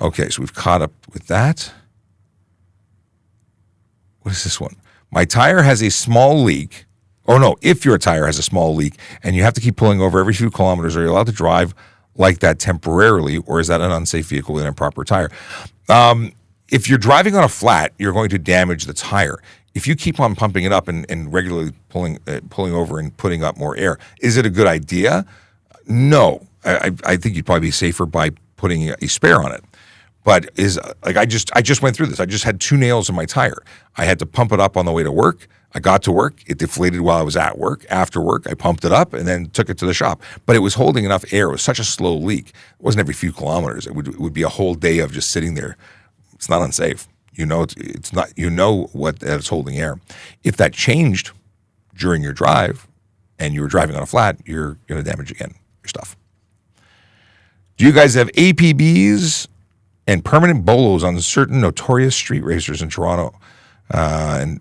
Okay, so we've caught up with that. What is this one? My tire has a small leak. Oh, no, if your tire has a small leak and you have to keep pulling over every few kilometers, are you allowed to drive like that temporarily, or is that an unsafe vehicle with an improper tire? if you're driving on a flat, you're going to damage the tire. If you keep on pumping it up and regularly pulling over and putting up more air, is it a good idea? No. I think you'd probably be safer by putting a spare on it. But I just went through this. I just had 2 nails in my tire. I had to pump it up on the way to work. I got to work. It deflated while I was at work. After work, I pumped it up and then took it to the shop. But it was holding enough air. It was such a slow leak. It wasn't every few kilometers. It would be a whole day of just sitting there. It's not unsafe. You know, it's not. You know that it's holding air. If that changed during your drive, and you were driving on a flat, you're going to damage again your stuff. Do you guys have APBs and permanent bolos on certain notorious street racers in Toronto and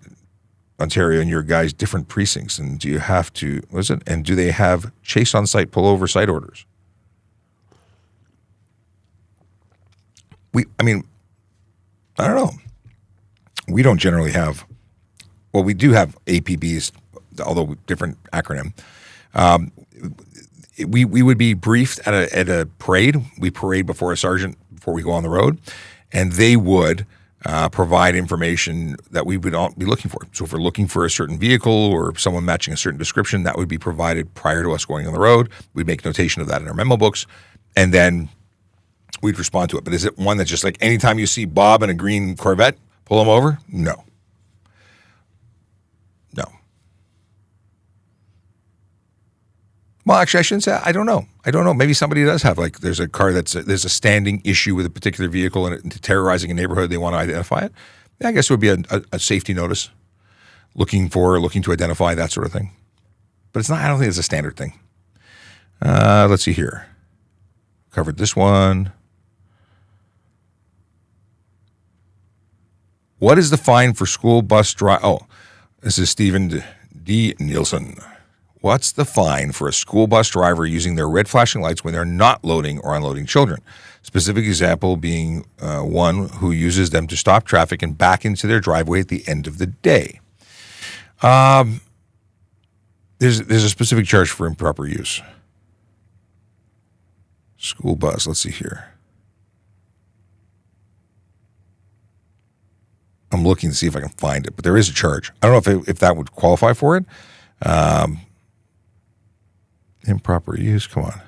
Ontario and your guys' different precincts? And do you have to? And do they have chase on site, pull over site orders? I don't know. We don't generally have, well, we do have APBs, although different acronym. We would be briefed at a parade. We parade before a sergeant before we go on the road, and they would provide information that we would all be looking for. So if we're looking for a certain vehicle or someone matching a certain description, that would be provided prior to us going on the road. We'd make notation of that in our memo books, and then we'd respond to it. But is it one that's just like anytime you see Bob in a green Corvette, pull him over? No. Well, actually, I shouldn't say. I don't know. Maybe somebody does have, like, there's a car there's a standing issue with a particular vehicle and it's terrorizing a neighborhood. They want to identify it. Yeah, I guess it would be a safety notice, looking to identify that sort of thing. But it's not. I don't think it's a standard thing. Let's see here. Covered this one. What is the fine for school bus drive? Oh, this is Stephen D. Nielsen. What's the fine for a school bus driver using their red flashing lights when they're not loading or unloading children? Specific example being one who uses them to stop traffic and back into their driveway at the end of the day. There's a specific charge for improper use. School bus, let's see here. I'm looking to see if I can find it, but there is a charge. I don't know if that would qualify for it. Improper use, come on.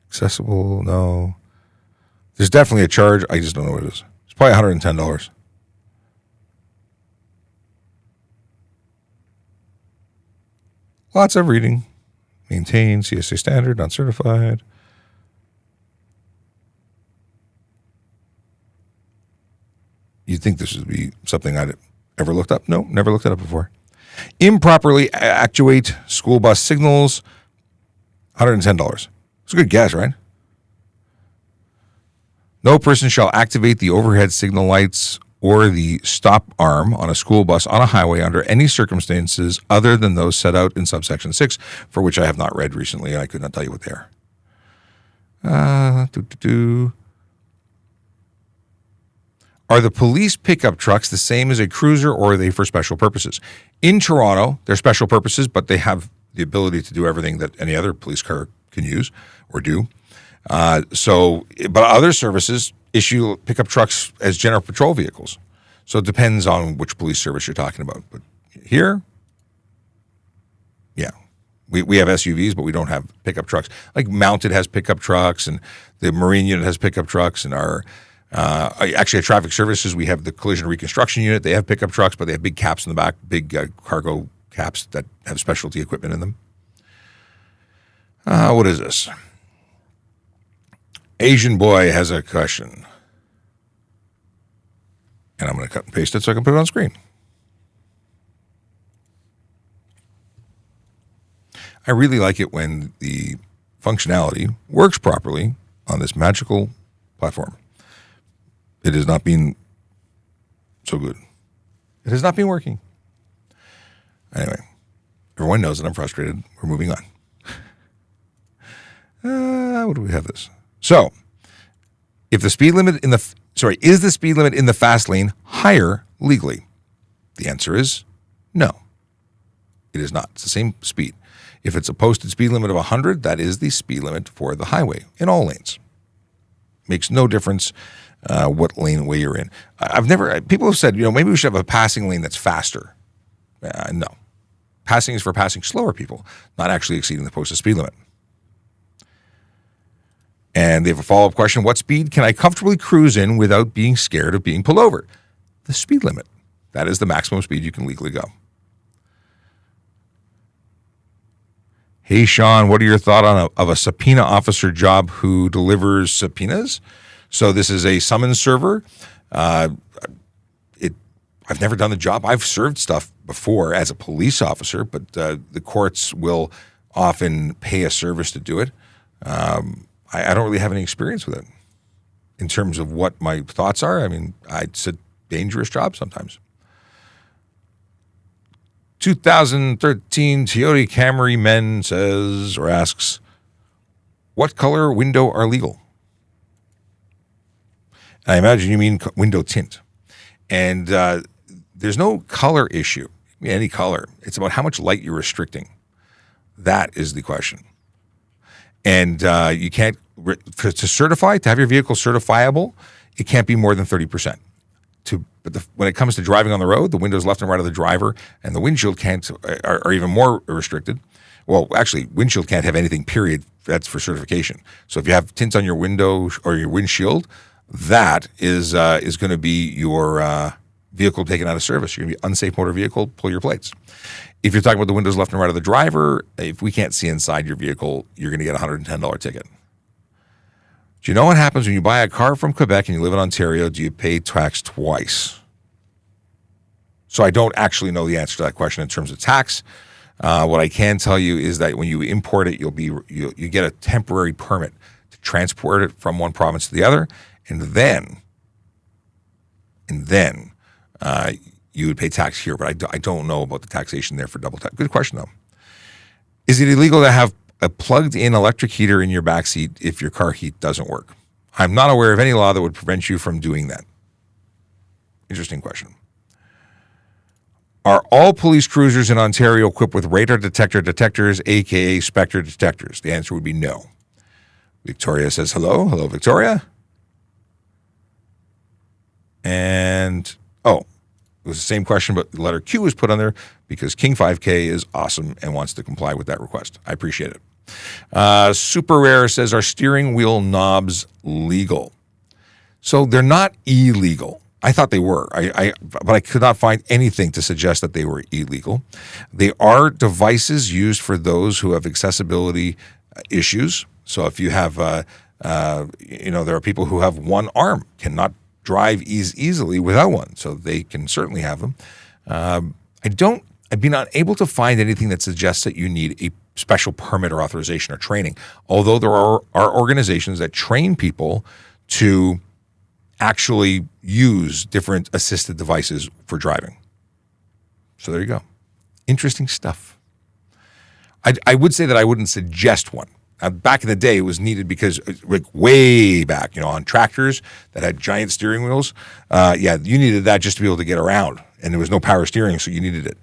Accessible, no. There's definitely a charge. I just don't know what it is. It's probably $110. Lots of reading. Maintain, CSA standard, not certified. You'd think this would be something I'd ever looked up? No, never looked it up before. Improperly actuate school bus signals, $110. It's a good guess, right? No person shall activate the overhead signal lights or the stop arm on a school bus on a highway under any circumstances other than those set out in subsection 6, for which I have not read recently. I could not tell you what they are. Are the police pickup trucks the same as a cruiser, or are they for special purposes? In Toronto, they're special purposes, but they have the ability to do everything that any other police car can use or do. But other services issue pickup trucks as general patrol vehicles. So it depends on which police service you're talking about. But here, yeah, we have SUVs, but we don't have pickup trucks. Like Mounted has pickup trucks, and the Marine unit has pickup trucks, and our actually at Traffic Services, we have the Collision Reconstruction Unit. They have pickup trucks, but they have big caps in the back, big cargo caps that have specialty equipment in them. What is this? Asian boy has a question. And I'm going to cut and paste it so I can put it on screen. I really like it when the functionality works properly on this magical platform. It has not been so good. It has not been working. Anyway, everyone knows that I'm frustrated. We're moving on. What do we have this? So, if the speed limit is the speed limit in the fast lane higher legally? The answer is no. It is not. It's the same speed. If it's a posted speed limit of 100, that is the speed limit for the highway in all lanes. Makes no difference what laneway you're in. People have said, maybe we should have a passing lane that's faster. No. Passing is for passing slower people, not actually exceeding the posted speed limit. And they have a follow-up question. What speed can I comfortably cruise in without being scared of being pulled over? The speed limit. That is the maximum speed you can legally go. Hey, Sean, what are your thoughts of a subpoena officer job who delivers subpoenas? So this is a summons server. I've never done the job. I've served stuff before as a police officer, but the courts will often pay a service to do it. I don't really have any experience with it in terms of what my thoughts are. I mean, it's a dangerous job sometimes. 2013 Toyota Camry men says or asks, what color window are legal? I imagine you mean window tint. And there's no color issue, any color. It's about how much light you're restricting. That is the question. And you can't, to have your vehicle certifiable, it can't be more than 30%. When it comes to driving on the road, the windows left and right of the driver and the windshield are even more restricted. Well, actually, windshield can't have anything, period. That's for certification. So if you have tints on your window or your windshield, that is going to be your vehicle taken out of service. You're going to be unsafe motor vehicle, pull your plates. If you're talking about the windows left and right of the driver, if we can't see inside your vehicle, you're going to get a $110 ticket. Do you know what happens when you buy a car from Quebec and you live in Ontario? Do you pay tax twice? So I don't actually know the answer to that question in terms of tax. What I can tell you is that when you import it, you get a temporary permit to transport it from one province to the other, and then you would pay tax here. But I don't know about the taxation there for double tax. Good question though. Is it illegal to have a plugged-in electric heater in your backseat if your car heat doesn't work? I'm not aware of any law that would prevent you from doing that. Interesting question. Are all police cruisers in Ontario equipped with radar detectors, aka Spectre detectors? The answer would be no. Victoria says hello. Hello, Victoria. And, it was the same question, but the letter Q was put on there because King 5K is awesome and wants to comply with that request. I appreciate it. Super Rare says, are steering wheel knobs legal? So they're not illegal. I thought they were, but I could not find anything to suggest that they were illegal. They are devices used for those who have accessibility issues. So if you have, there are people who have one arm, cannot drive easily without one, so they can certainly have them. I've been unable to find anything that suggests that you need a special permit or authorization or training, although there are organizations that train people to actually use different assisted devices for driving. So there you go. Interesting stuff. I would say that I wouldn't suggest one. Back in the day, it was needed because, way back, on tractors that had giant steering wheels, you needed that just to be able to get around, and there was no power steering, so you needed it.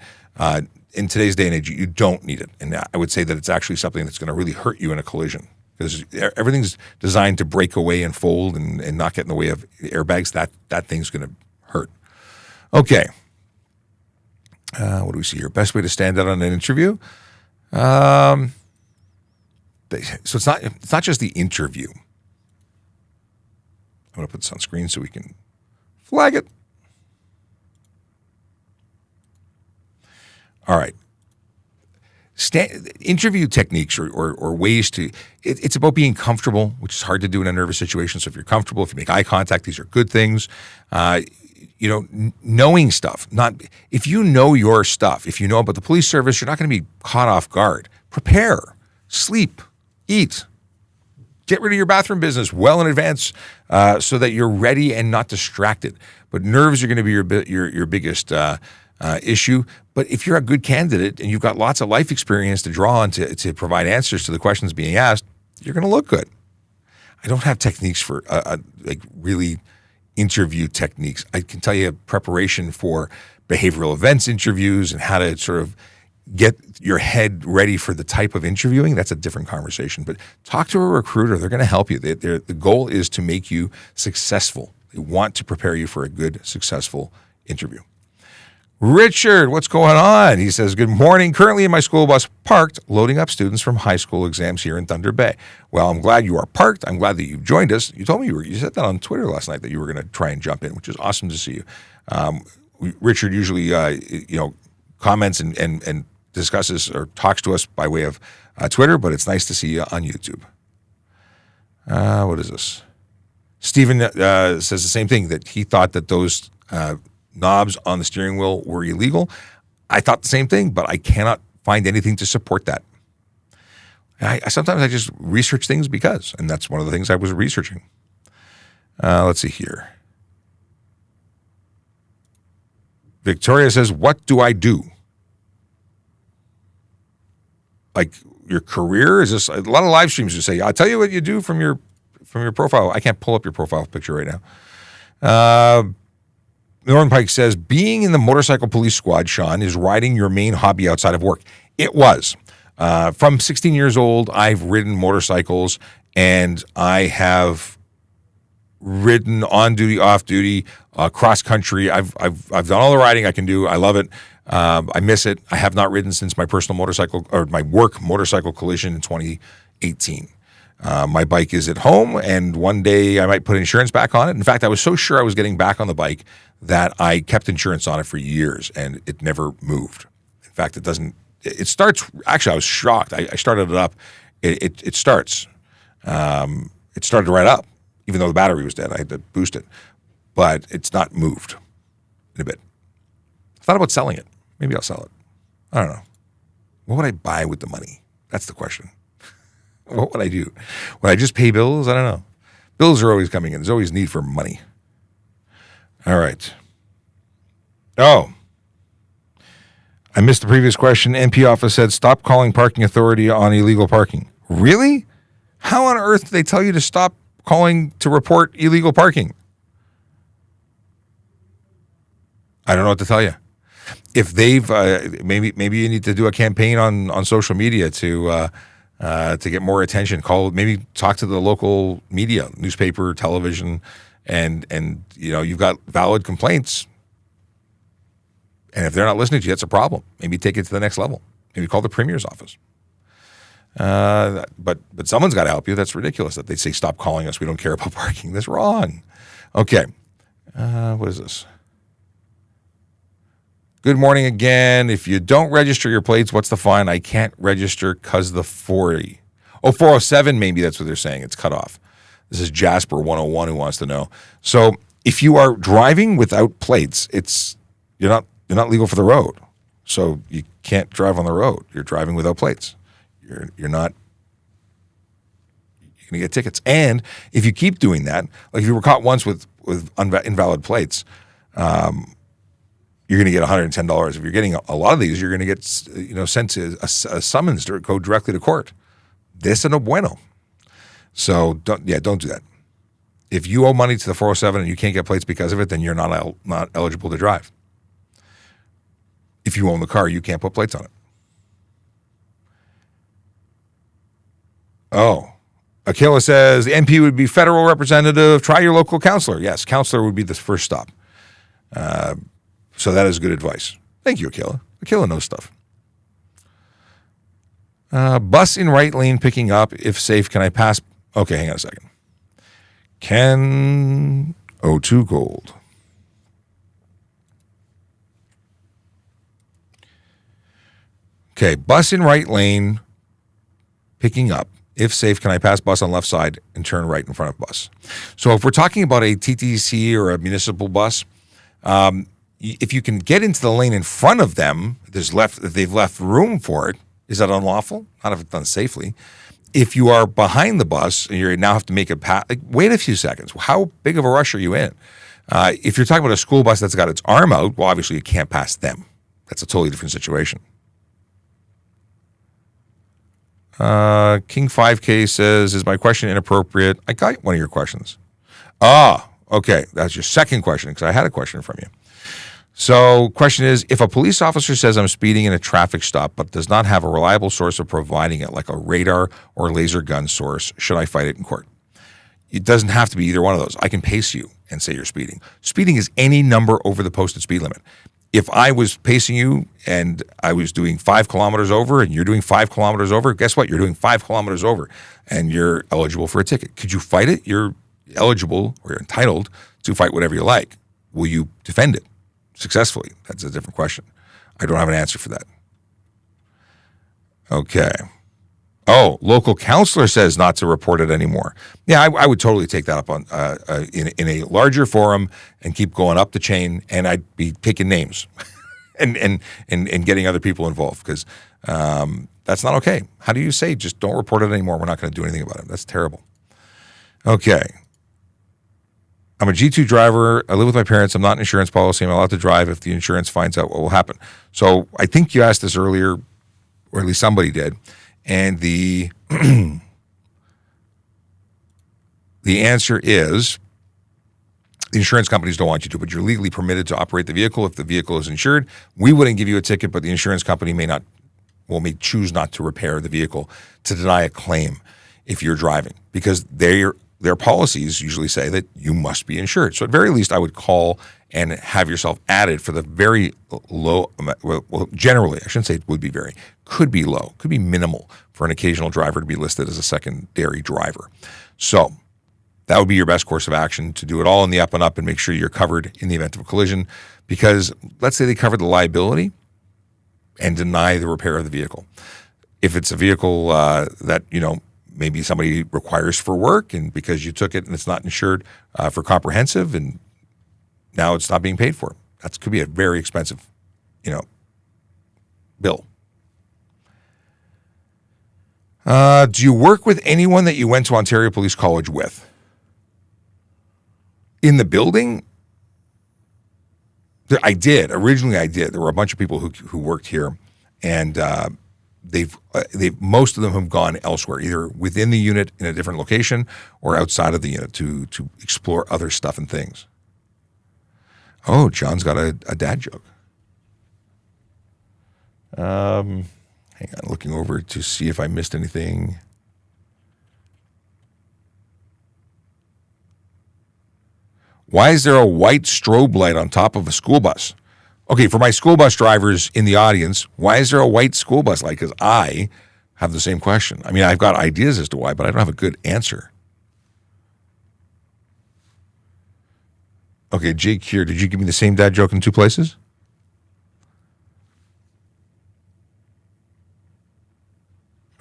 In today's day and age, you don't need it, and I would say that it's actually something that's going to really hurt you in a collision because everything's designed to break away and fold and not get in the way of airbags. That thing's going to hurt. Okay. What do we see here? Best way to stand out on an interview? So it's not just the interview. I'm going to put this on screen so we can flag it. All right. Interview techniques or ways to, it's about being comfortable, which is hard to do in a nervous situation. So if you're comfortable, if you make eye contact, these are good things. Knowing stuff. If you know your stuff, if you know about the police service, you're not going to be caught off guard. Prepare, sleep, eat, get rid of your bathroom business well in advance so that you're ready and not distracted. But nerves are going to be your biggest issue. But if you're a good candidate and you've got lots of life experience to draw on to provide answers to the questions being asked, you're going to look good. I don't have techniques for really interview techniques. I can tell you preparation for behavioral events interviews and how to sort of get your head ready for the type of interviewing, that's a different conversation. But talk to a recruiter. They're going to help you. The goal is to make you successful. They want to prepare you for a good, successful interview. Richard, what's going on? He says, good morning. Currently in my school bus parked, loading up students from high school exams here in Thunder Bay. Well, I'm glad you are parked. I'm glad that you've joined us. You told me you said that on Twitter last night that you were going to try and jump in, which is awesome to see you. Richard usually, comments and discusses or talks to us by way of Twitter, but it's nice to see you on YouTube. What is this? Stephen says the same thing, that he thought that those knobs on the steering wheel were illegal. I thought the same thing, but I cannot find anything to support that. Sometimes I just research things and that's one of the things I was researching. Let's see here. Victoria says, what do I do? Like your career? Is this a lot of live streams you say, I'll tell you what you do from your profile. I can't pull up your profile picture right now. Norman Pike says, being in the motorcycle police squad, Sean, is riding your main hobby outside of work. It was. From 16 years old, I've ridden motorcycles, and I have ridden on duty, off duty, cross country. I've done all the riding I can do. I love it. I miss it. I have not ridden since my personal motorcycle or my work motorcycle collision in 2018. My bike is at home, and one day I might put insurance back on it. In fact, I was so sure I was getting back on the bike that I kept insurance on it for years, and it never moved. In fact, it starts, actually, I was shocked. I started it up. It starts. It started right up, even though the battery was dead. I had to boost it, but it's not moved in a bit. I thought about selling it. Maybe I'll sell it. I don't know. What would I buy with the money? That's the question. What would I do? Would I just pay bills? I don't know. Bills are always coming in. There's always need for money. All right. Oh, I missed the previous question. MP office said, stop calling parking authority on illegal parking. Really? How on earth do they tell you to stop calling to report illegal parking? I don't know what to tell you. If they've, maybe you need to do a campaign on social media to get more attention. Maybe talk to the local media, newspaper, television, and you've got valid complaints. And if they're not listening to you, that's a problem. Maybe take it to the next level. Maybe call the Premier's office. But someone's got to help you. That's ridiculous that they say, stop calling us. We don't care about parking. That's wrong. Okay. What is this? Good morning again. If you don't register your plates, what's the fine? I can't register because the 40. Oh, 407, maybe that's what they're saying. It's cut off. This is Jasper 101 who wants to know. So if you are driving without plates, you're not legal for the road. So you can't drive on the road. You're driving without plates. You're going to get tickets. And if you keep doing that, like if you were caught once with invalid plates, you're going to get $110. If you're getting a lot of these, you're going to get sent to a summons to go directly to court. This is no bueno. So don't do that. If you owe money to the 407 and you can't get plates because of it, then you're not eligible to drive. If you own the car, you can't put plates on it. Oh, Akila says the MP would be federal representative. Try your local counselor. Yes, counselor would be the first stop. So that is good advice. Thank you, Akila. Akila knows stuff. Bus in right lane picking up. If safe, can I pass? Okay, hang on a second. Ken O2 Gold. Okay, bus in right lane picking up. If safe, can I pass bus on left side and turn right in front of bus? So if we're talking about a TTC or a municipal bus, if you can get into the lane in front of them, they've left room for it. Is that unlawful? Not if it's done safely. If you are behind the bus and you now have to make a pass, wait a few seconds. How big of a rush are you in? If you're talking about a school bus that's got its arm out, well, obviously you can't pass them. That's a totally different situation. King 5K says, is my question inappropriate? I got one of your questions. Okay. That's your second question because I had a question from you. So question is, if a police officer says I'm speeding in a traffic stop but does not have a reliable source of providing it, like a radar or laser gun source, should I fight it in court? It doesn't have to be either one of those. I can pace you and say you're speeding. Speeding is any number over the posted speed limit. If I was pacing you and I was doing 5 kilometers over and you're doing 5 kilometers over, guess what? You're doing 5 kilometers over and you're eligible for a ticket. Could you fight it? You're eligible or you're entitled to fight whatever you like. Will you defend it successfully? That's a different question. I don't have an answer for that. Okay. Oh, local counselor says not to report it anymore. Yeah, I would totally take that up on in a larger forum and keep going up the chain, and I'd be taking names and getting other people involved because that's not okay. How do you say just don't report it anymore? We're not going to do anything about it. That's terrible. Okay. I'm a G2 driver. I live with my parents. I'm not an insurance policy. I'm allowed to drive if the insurance finds out what will happen. So I think you asked this earlier, or at least somebody did. And the answer is the insurance companies don't want you to, but you're legally permitted to operate the vehicle if the vehicle is insured. We wouldn't give you a ticket, but the insurance company may choose not to repair the vehicle to deny a claim if you're driving because their policies usually say that you must be insured. So at very least, I would call and have yourself added for the very low, well, generally, I shouldn't say it would be very, could be low, could be minimal for an occasional driver to be listed as a secondary driver. So that would be your best course of action, to do it all in the up and up and make sure you're covered in the event of a collision, because let's say they covered the liability and deny the repair of the vehicle. If it's a vehicle that, maybe somebody requires for work, and because you took it and it's not insured for comprehensive, and now it's not being paid for. That could be a very expensive, bill. Do you work with anyone that you went to Ontario Police College with? In the building? I did. Originally, I did. There were a bunch of people who worked here, and they've most of them have gone elsewhere, either within the unit in a different location or outside of the unit to explore other stuff and things. Oh, John's got a dad joke. Hang on, looking over to see if I missed anything. Why is there a white strobe light on top of a school bus? Okay, for my school bus drivers in the audience, why is there a white school bus light? Because I have the same question. I mean, I've got ideas as to why, but I don't have a good answer. Okay, Jake here, did you give me the same dad joke in 2 places?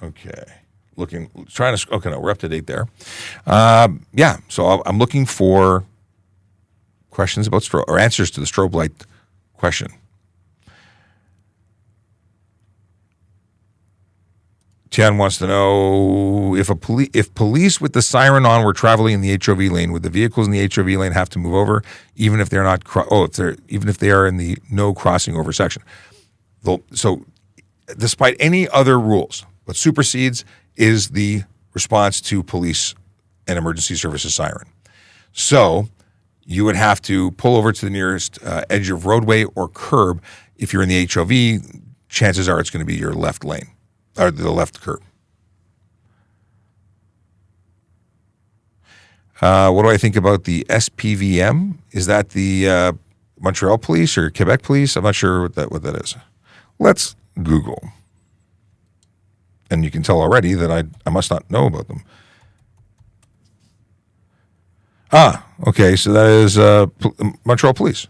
Okay, okay, no, we're up to date there. Yeah, so I'm looking for questions about or answers to the strobe light question. Tian wants to know if police with the siren on were traveling in the HOV lane, would the vehicles in the HOV lane have to move over, even if they're not? Even if they are in the no crossing over section. So, despite any other rules, what supersedes is the response to police and emergency services siren. So, you would have to pull over to the nearest edge of roadway or curb. If you're in the HOV, chances are it's going to be your left lane. Or the left curb. What do I think about the SPVM? Is that the Montreal Police or Quebec Police? I'm not sure what that is. Let's Google. And you can tell already that I must not know about them. Okay, so that is Montreal Police.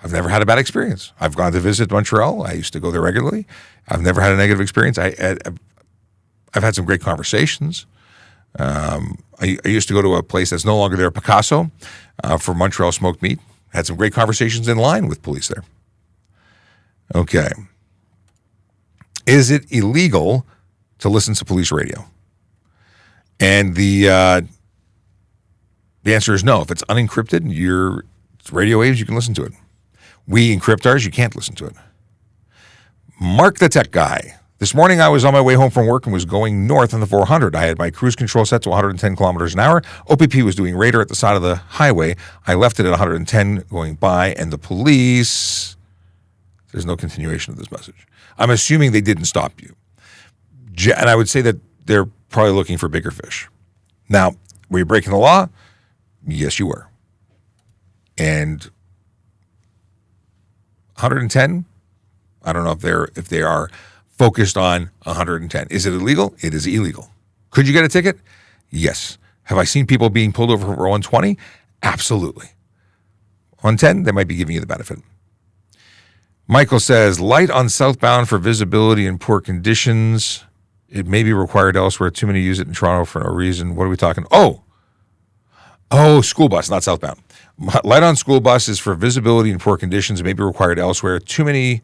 I've never had a bad experience. I've gone to visit Montreal. I used to go there regularly. I've never had a negative experience. I've had some great conversations. I used to go to a place that's no longer there, Picasso, for Montreal smoked meat. Had some great conversations in line with police there. Okay. Is it illegal to listen to police radio? And the answer is no. If it's unencrypted, it's radio waves, you can listen to it. We encrypt ours, you can't listen to it. Mark the Tech Guy. This morning, I was on my way home from work and was going north on the 400. I had my cruise control set to 110 kilometers an hour. OPP was doing radar at the side of the highway. I left it at 110 going by, and the police... There's no continuation of this message. I'm assuming they didn't stop you. And I would say that they're probably looking for bigger fish. Now, were you breaking the law? Yes, you were. And 110? I don't know if they are focused on 110. Is it illegal? It is illegal. Could you get a ticket? Yes. Have I seen people being pulled over for 120? Absolutely. 110, they might be giving you the benefit. Michael says, light on southbound for visibility in poor conditions. It may be required elsewhere. Too many use it in Toronto for no reason. What are we talking? Oh, school bus, not southbound. Light on school bus is for visibility in poor conditions. It may be required elsewhere. Too many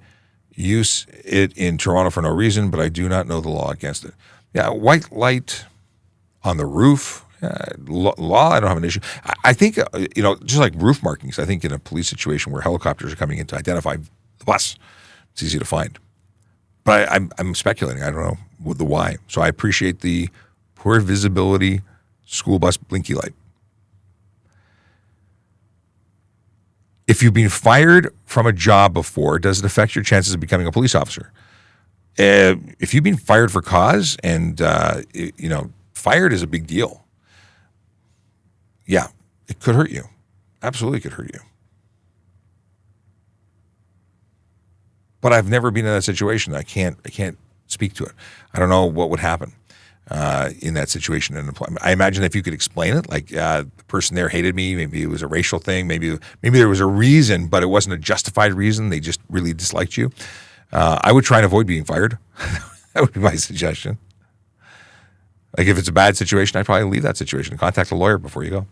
use it in Toronto for no reason, but I do not know the law against it. Yeah, white light on the roof, law, I don't have an issue. I think, just like roof markings, I think in a police situation where helicopters are coming in to identify the bus, it's easy to find. But I'm speculating. I don't know the why. So I appreciate the poor visibility school bus blinky light. If you've been fired from a job before, does it affect your chances of becoming a police officer? If you've been fired for cause and, fired is a big deal. Yeah, it could hurt you. Absolutely could hurt you. But I've never been in that situation. I can't speak to it. I don't know what would happen in that situation in employment. I imagine if you could explain it, like the person there hated me, maybe it was a racial thing, maybe there was a reason, but it wasn't a justified reason. They just really disliked you. I would try and avoid being fired. That would be my suggestion. Like if it's a bad situation, I'd probably leave that situation and contact a lawyer before you go.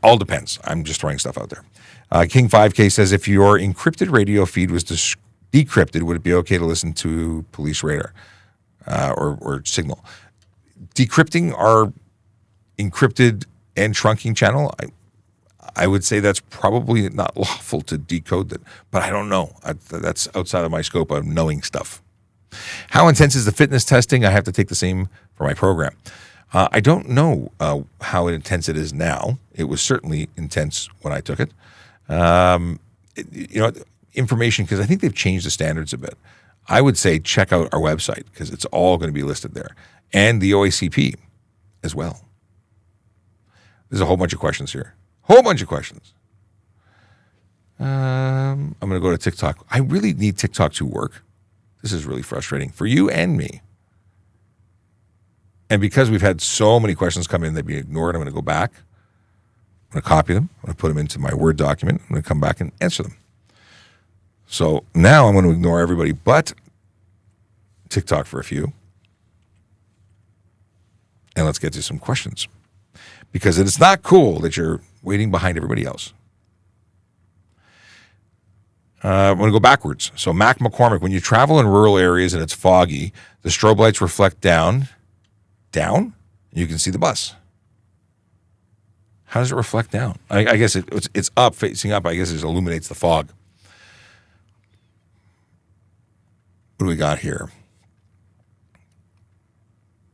All depends. I'm just throwing stuff out there. King 5K says, if your encrypted radio feed was decrypted, would it be okay to listen to police radar or signal? Decrypting our encrypted and trunking channel, I would say that's probably not lawful to decode that, but I don't know. That's outside of my scope of knowing stuff. How intense is the fitness testing? I have to take the same for my program. I don't know how intense it is now. It was certainly intense when I took it. Information, because I think they've changed the standards a bit. I would say check out our website because it's all going to be listed there. And the OACP as well. There's a whole bunch of questions here. Whole bunch of questions. I'm going to go to TikTok. I really need TikTok to work. This is really frustrating for you and me. And because we've had so many questions come in that we ignored, I'm going to go back. I'm going to copy them. I'm going to put them into my Word document. I'm going to come back and answer them. So now I'm going to ignore everybody but TikTok for a few. And let's get to some questions. Because it's not cool that you're waiting behind everybody else. I'm going to go backwards. So Mac McCormick, when you travel in rural areas and it's foggy, the strobe lights reflect down, you can see the bus. How does it reflect down? I guess it's up, facing up. I guess it illuminates the fog. What do we got here?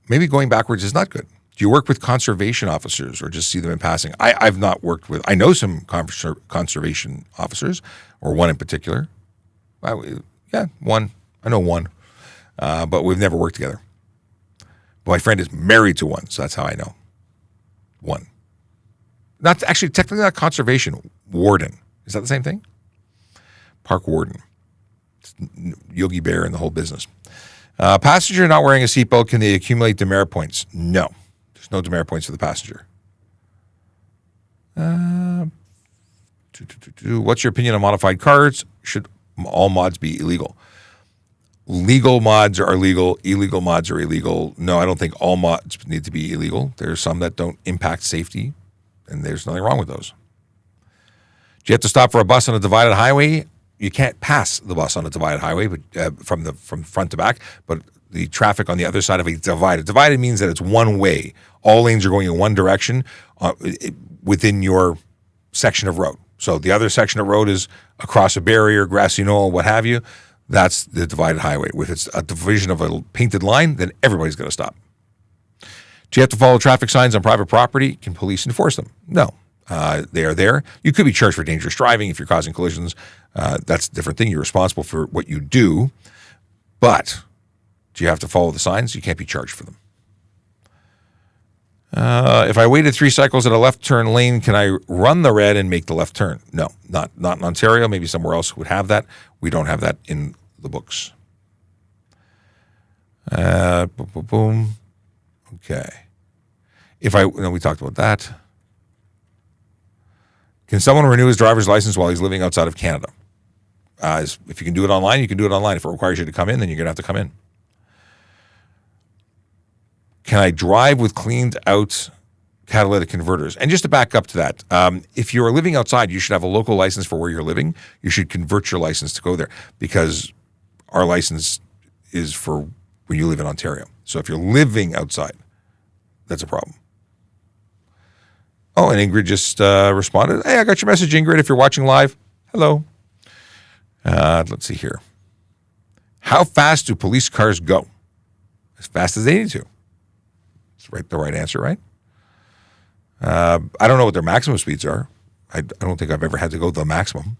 Maybe going backwards is not good. Do you work with conservation officers or just see them in passing? I've not worked with, I know some conservation officers, or one in particular. One. I know one, but we've never worked together. But my friend is married to one, so that's how I know. One. Not actually, technically not conservation, warden. Is that the same thing? Park warden. Yogi Bear and the whole business. Passenger not wearing a seatbelt, can they accumulate demerit points? No. There's no demerit points for the passenger. What's your opinion on modified cars? Should all mods be illegal? Legal mods are legal. Illegal mods are illegal. No, I don't think all mods need to be illegal. There's some that don't impact safety, and there's nothing wrong with those. Do you have to stop for a bus on a divided highway? You can't pass the bus on a divided highway, but from front to back. But the traffic on the other side of a divided. Divided means that it's one way. All lanes are going in one direction within your section of road. So the other section of road is across a barrier, grassy knoll, what have you. That's the divided highway. With its a division of a painted line, then everybody's going to stop. Do you have to follow traffic signs on private property? Can police enforce them? No. They are there. You could be charged for dangerous driving if you're causing collisions. That's a different thing. You're responsible for what you do. But do you have to follow the signs? You can't be charged for them. If I waited 3 cycles at a left turn lane, can I run the red and make the left turn? No, not in Ontario. Maybe somewhere else would have that. We don't have that in the books. Boom. Okay. We talked about that. Can someone renew his driver's license while he's living outside of Canada? If you can do it online, you can do it online. If it requires you to come in, then you're going to have to come in. Can I drive with cleaned out catalytic converters? And just to back up to that, if you're living outside, you should have a local license for where you're living. You should convert your license to go there because our license is for when you live in Ontario. So if you're living outside, that's a problem. Oh, and Ingrid just responded. Hey, I got your message, Ingrid. If you're watching live, hello. Let's see here. How fast do police cars go? As fast as they need to. That's the right answer, right? I don't know what their maximum speeds are. I don't think I've ever had to go the maximum.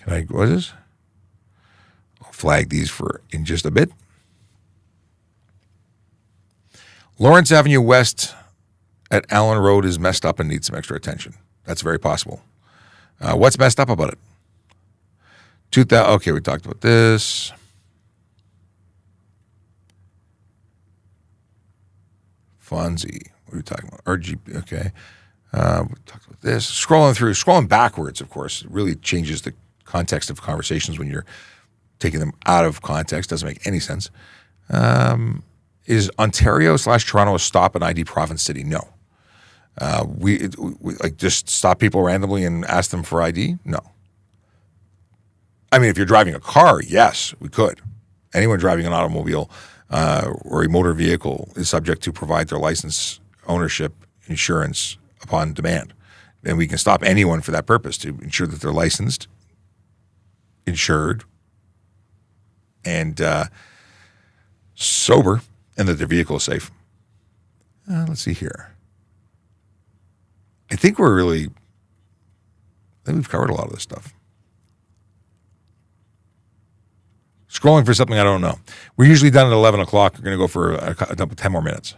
What is this? I'll flag these for in just a bit. Lawrence Avenue West at Allen Road is messed up and needs some extra attention. That's very possible. What's messed up about it? Okay, we talked about this. Fonzie. What are we talking about? RGB. Okay. We talked about this. Scrolling backwards, of course, it really changes the context of conversations when you're taking them out of context. Doesn't make any sense. Is Ontario/Toronto a stop and ID province city? No. We like just stop people randomly and ask them for ID? No. I mean, if you're driving a car, yes, we could. Anyone driving an automobile or a motor vehicle is subject to provide their license, ownership, insurance upon demand. And we can stop anyone for that purpose to ensure that they're licensed, insured, and sober, and that their vehicle is safe. Let's see here. I think we've covered a lot of this stuff. Scrolling for something I don't know. We're usually done at 11 o'clock. We're going to go for 10 more minutes.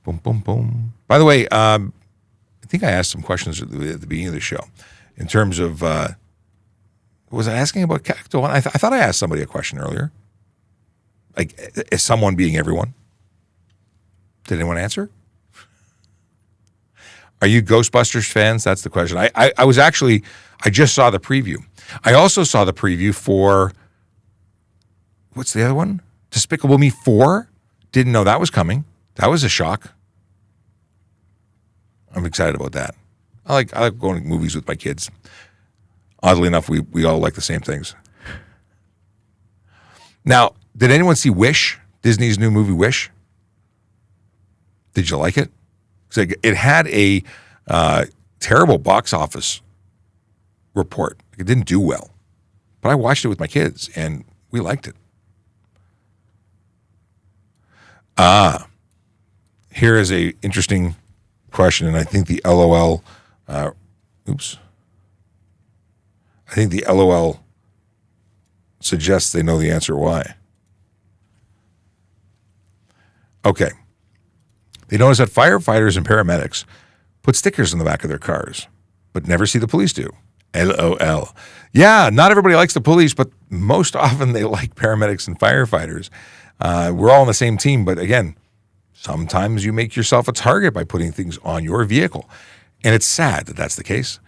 Boom, boom, boom. By the way, I think I asked some questions at the beginning of the show in terms of, was I asking about Cacto? I thought I asked somebody a question earlier. Like, is someone being everyone? Did anyone answer? Are you Ghostbusters fans? That's the question. I just saw the preview. I also saw the preview for, what's the other one? Despicable Me 4. Didn't know that was coming. That was a shock. I'm excited about that. I like going to movies with my kids. Oddly enough, we all like the same things. Now, did anyone see Wish? Disney's new movie Wish? Did you like it? It had a terrible box office report. It didn't do well. But I watched it with my kids, and we liked it. Here is a interesting question, and I think the LOL, I think the LOL suggests they know the answer why. Okay. They notice that firefighters and paramedics put stickers on the back of their cars, but never see the police do. LOL. Yeah, not everybody likes the police, but most often they like paramedics and firefighters. We're all on the same team, but again, sometimes you make yourself a target by putting things on your vehicle. And it's sad that that's the case.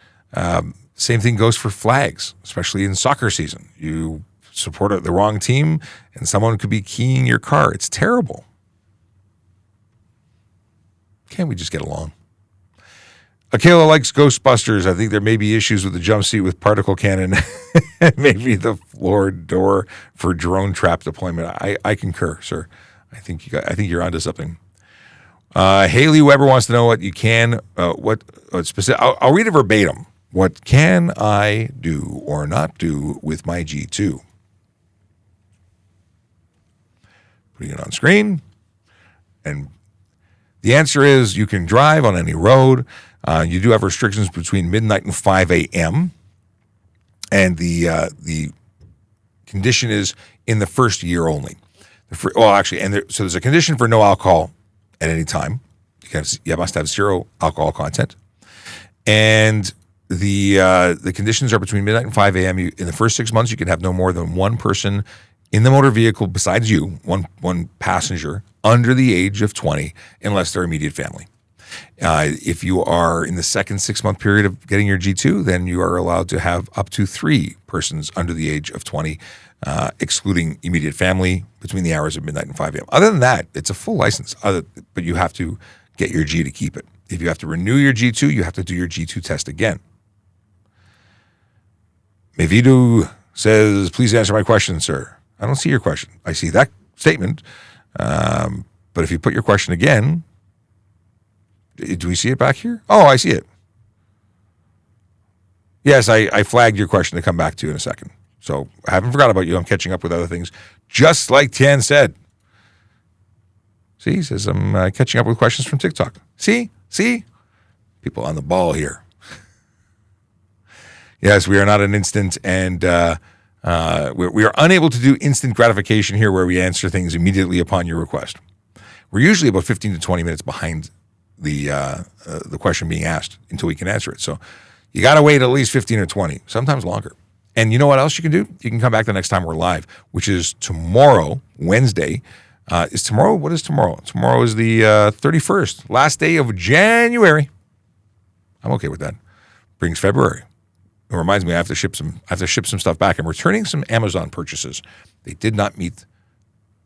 Same thing goes for flags, especially in soccer season. You support the wrong team, and someone could be keying your car. It's terrible. Can't we just get along? Akela likes Ghostbusters. I think there may be issues with the jumpsuit with particle cannon and maybe the floor door for drone trap deployment. I concur, sir. I think you're onto something. Haley Weber wants to know what you can, what specific. I'll read it verbatim. What can I do or not do with my G2? Putting it on screen. And the answer is you can drive on any road. You do have restrictions between midnight and 5 a.m. And the condition is in the first year only. So there's a condition for no alcohol at any time. You must have zero alcohol content. And the conditions are between midnight and 5 a.m. In the first 6 months, you can have no more than one person in the motor vehicle besides you, one passenger, under the age of 20, unless they're immediate family. If you are in the second 6 month period of getting your G2, then you are allowed to have up to 3 persons under the age of 20, excluding immediate family, between the hours of midnight and 5 a.m. Other than that, it's a full license, but you have to get your G to keep it. If you have to renew your G2, you have to do your G2 test again. Mevidu says, please answer my question, sir. I don't see your question. I see that statement, but if you put your question again, do we see it back here? Oh, I see it. Yes, I flagged your question to come back to in a second. So I haven't forgot about you. I'm catching up with other things, just like Tian said. See, he says I'm catching up with questions from TikTok. See? People on the ball here. Yes, we are not an instant, and we are unable to do instant gratification here where we answer things immediately upon your request. We're usually about 15 to 20 minutes behind the question being asked until we can answer it. So you got to wait at least 15 or 20, sometimes longer. And you know what else you can do? You can come back the next time we're live, which is tomorrow, Wednesday. Is tomorrow? What is tomorrow? Tomorrow is the 31st, last day of January. I'm okay with that. Brings February. It reminds me I have to ship some stuff back. I'm returning some Amazon purchases. They did not meet.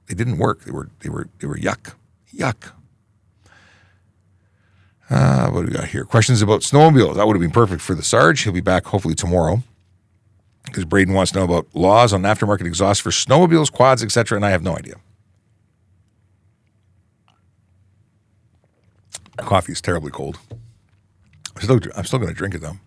They didn't work. They were yuck. What do we got here? Questions about snowmobiles. That would have been perfect for the Sarge. He'll be back hopefully tomorrow. Because Braden wants to know about laws on aftermarket exhaust for snowmobiles, quads, etc., and I have no idea. Coffee is terribly cold. I'm still going to drink it though.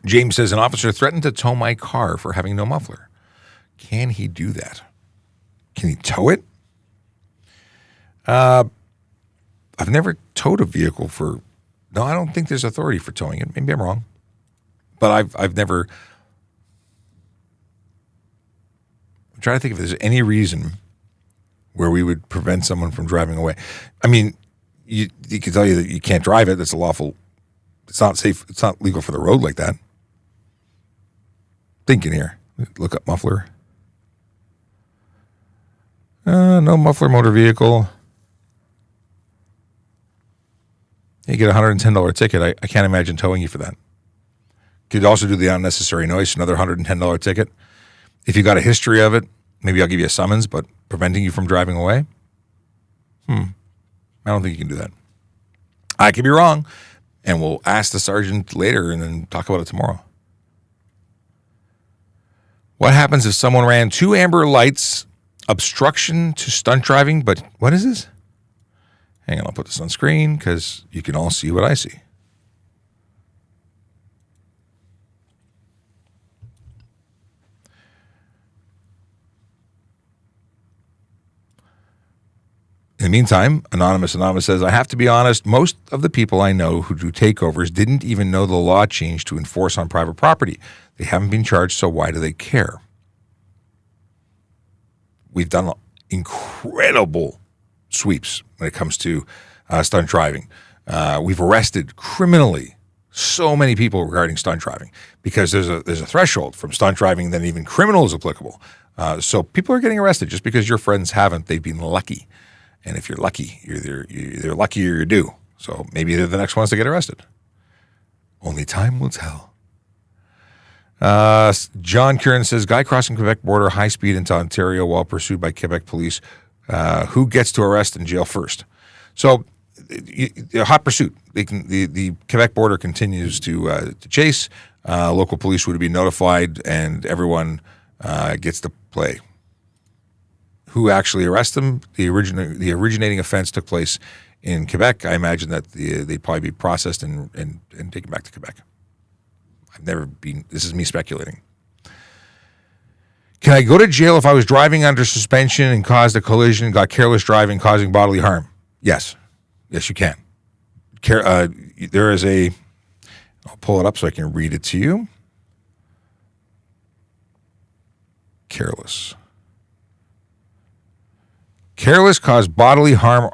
James says an officer threatened to tow my car for having no muffler. Can he do that? Can he tow it? I've never towed a vehicle for. No, I don't think there's authority for towing it. Maybe I'm wrong, but I've never. I'm trying to think if there's any reason where we would prevent someone from driving away. I mean, you can tell you that you can't drive it. That's a lawful. It's not safe. It's not legal for the road like that. Thinking here. Look up muffler. No muffler motor vehicle. You get a $110 ticket. I can't imagine towing you for that. Could also do the unnecessary noise, another $110 ticket. If you got a history of it, maybe I'll give you a summons, but preventing you from driving away? I don't think you can do that. I could be wrong, and we'll ask the sergeant later and then talk about it tomorrow. What happens if someone ran 2 amber lights, obstruction to stunt driving, but what is this? Hang on, I'll put this on screen because you can all see what I see. In the meantime, Anonymous says, I have to be honest, most of the people I know who do takeovers didn't even know the law changed to enforce on private property. They haven't been charged, so why do they care? We've done incredible sweeps when it comes to stunt driving. We've arrested criminally so many people regarding stunt driving because there's a threshold from stunt driving, then even criminal is applicable. So people are getting arrested just because your friends haven't. They've been lucky. And if you're lucky, you're either lucky or you're due. So maybe they're the next ones to get arrested. Only time will tell. John Curran says, guy crossing Quebec border high speed into Ontario while pursued by Quebec police. Who gets to arrest and jail first? So, hot pursuit. The Quebec border continues to chase. Local police would be notified, and everyone gets to play. who actually arrests them. The originating offense took place in Quebec. I imagine that they'd probably be processed and taken back to Quebec. I've never been. This is me speculating. Can I go to jail if I was driving under suspension and caused a collision, got careless driving, causing bodily harm? Yes. Yes, you can. There is a, I'll pull it up so I can read it to you. Careless. Careless caused bodily harm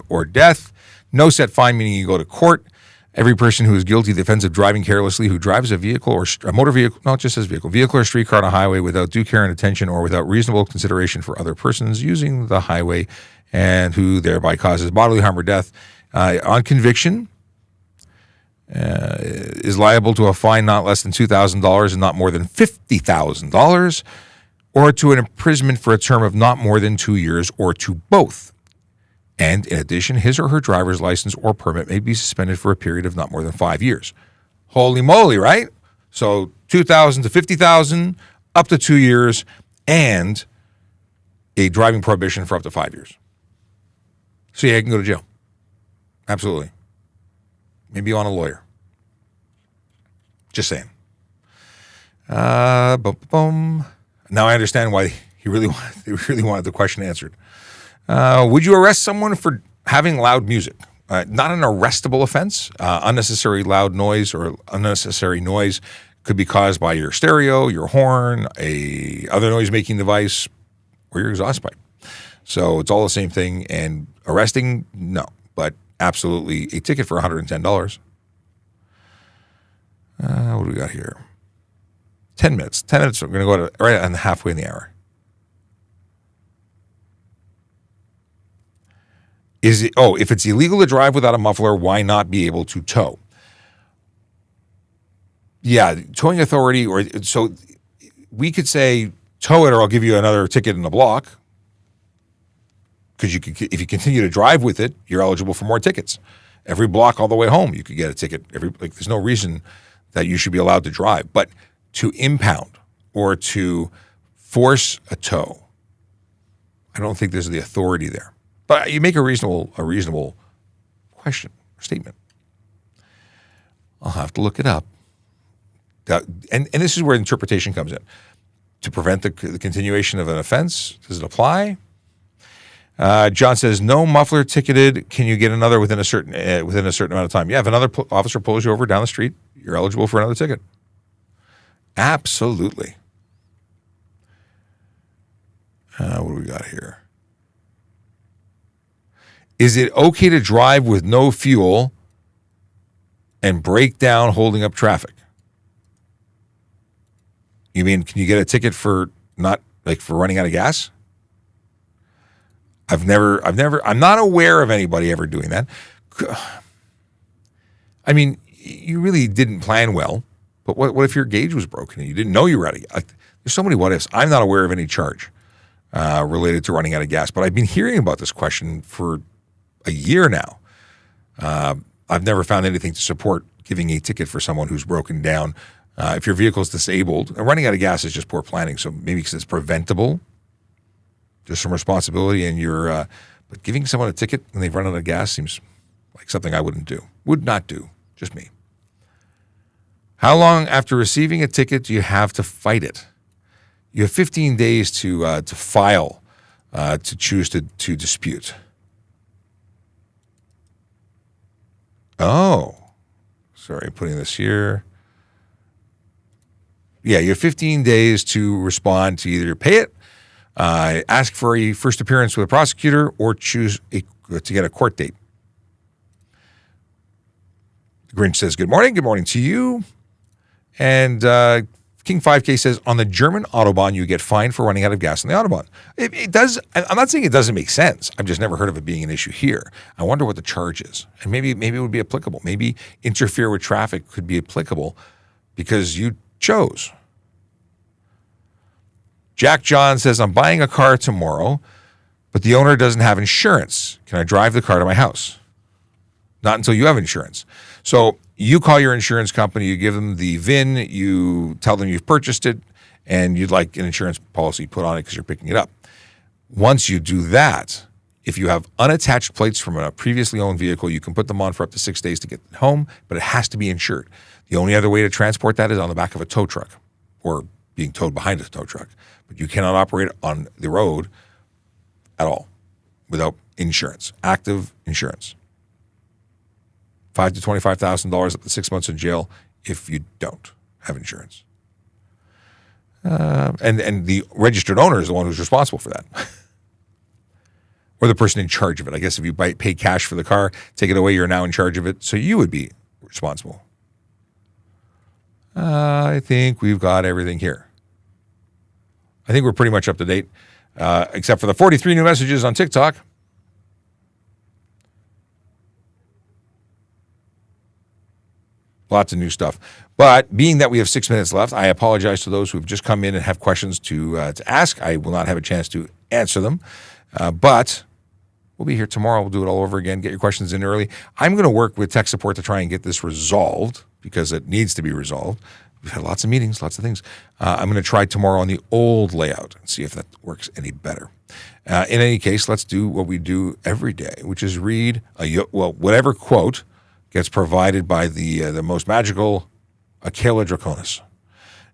or death. No set fine, meaning you go to court. Every person who is guilty of the offense of driving carelessly, who drives a vehicle or a motor vehicle, no, it just says vehicle or streetcar on a highway without due care and attention or without reasonable consideration for other persons using the highway, and who thereby causes bodily harm or death, on conviction, is liable to a fine not less than $2,000 and not more than $50,000, or to an imprisonment for a term of not more than 2 years, or to both. And in addition, his or her driver's license or permit may be suspended for a period of not more than 5 years. Holy moly, right? So $2,000 to $50,000, up to 2 years, and a driving prohibition for up to 5 years. So yeah, you can go to jail. Absolutely. Maybe you want a lawyer. Just saying. Now I understand why they really wanted the question answered. Would you arrest someone for having loud music? Not an arrestable offense. Unnecessary loud noise or unnecessary noise could be caused by your stereo, your horn, a other noise-making device, or your exhaust pipe. So it's all the same thing. And arresting, no, but absolutely a ticket for $110. What do we got here? 10 minutes. 10 minutes. We're going to go to right on halfway in the hour. If it's illegal to drive without a muffler, why not be able to tow? Yeah, towing authority, so we could say tow it or I'll give you another ticket in the block. Because if you continue to drive with it, you're eligible for more tickets. Every block all the way home, you could get a ticket. There's no reason that you should be allowed to drive. But to impound or to force a tow, I don't think there's the authority there. But you make a reasonable question or statement. I'll have to look it up. And this is where interpretation comes in. To prevent the continuation of an offense, does it apply? John says, no muffler ticketed. Can you get another within a certain amount of time? Yeah, if another officer pulls you over down the street, you're eligible for another ticket. Absolutely. What do we got here? Is it okay to drive with no fuel and break down holding up traffic? You mean, can you get a ticket for for running out of gas? I'm not aware of anybody ever doing that. I mean, you really didn't plan well, but what if your gauge was broken and you didn't know you were out of gas? There's so many what ifs. I'm not aware of any charge related to running out of gas, but I've been hearing about this question for a year now. I've never found anything to support giving a ticket for someone who's broken down. If your vehicle's disabled, and running out of gas is just poor planning, so maybe because it's preventable, there's some responsibility, and but giving someone a ticket when they've run out of gas seems like something I would not do, just me. How long after receiving a ticket do you have to fight it? You have 15 days to file, to choose to dispute. Oh, sorry, putting this here. Yeah, you have 15 days to respond to either pay it, ask for a first appearance with a prosecutor, or choose to get a court date. The Grinch says, good morning to you. And King 5K says, on the German Autobahn, you get fined for running out of gas on the Autobahn. It does. I'm not saying it doesn't make sense. I've just never heard of it being an issue here. I wonder what the charge is. And maybe it would be applicable. Maybe interfere with traffic could be applicable because you chose. Jack John says, I'm buying a car tomorrow, but the owner doesn't have insurance. Can I drive the car to my house? Not until you have insurance. So you call your insurance company, you give them the VIN, you tell them you've purchased it, and you'd like an insurance policy put on it because you're picking it up. Once you do that, if you have unattached plates from a previously owned vehicle, you can put them on for up to 6 days to get home, but it has to be insured. The only other way to transport that is on the back of a tow truck or being towed behind a tow truck. But you cannot operate on the road at all without insurance, active insurance. $5,000 to $25,000 up to 6 months in jail if you don't have insurance. And the registered owner is the one who's responsible for that. Or the person in charge of it. I guess if you pay cash for the car, take it away, you're now in charge of it, so you would be responsible. I think we've got everything here. I think we're pretty much up to date, except for the 43 new messages on TikTok. Lots of new stuff. But being that we have 6 minutes left, I apologize to those who have just come in and have questions to ask. I will not have a chance to answer them. But we'll be here tomorrow. We'll do it all over again. Get your questions in early. I'm going to work with tech support to try and get this resolved because it needs to be resolved. We've had lots of meetings, lots of things. I'm going to try tomorrow on the old layout and see if that works any better. In any case, let's do what we do every day, which is read whatever quote gets provided by the most magical ASKaTrafficCop Draconis.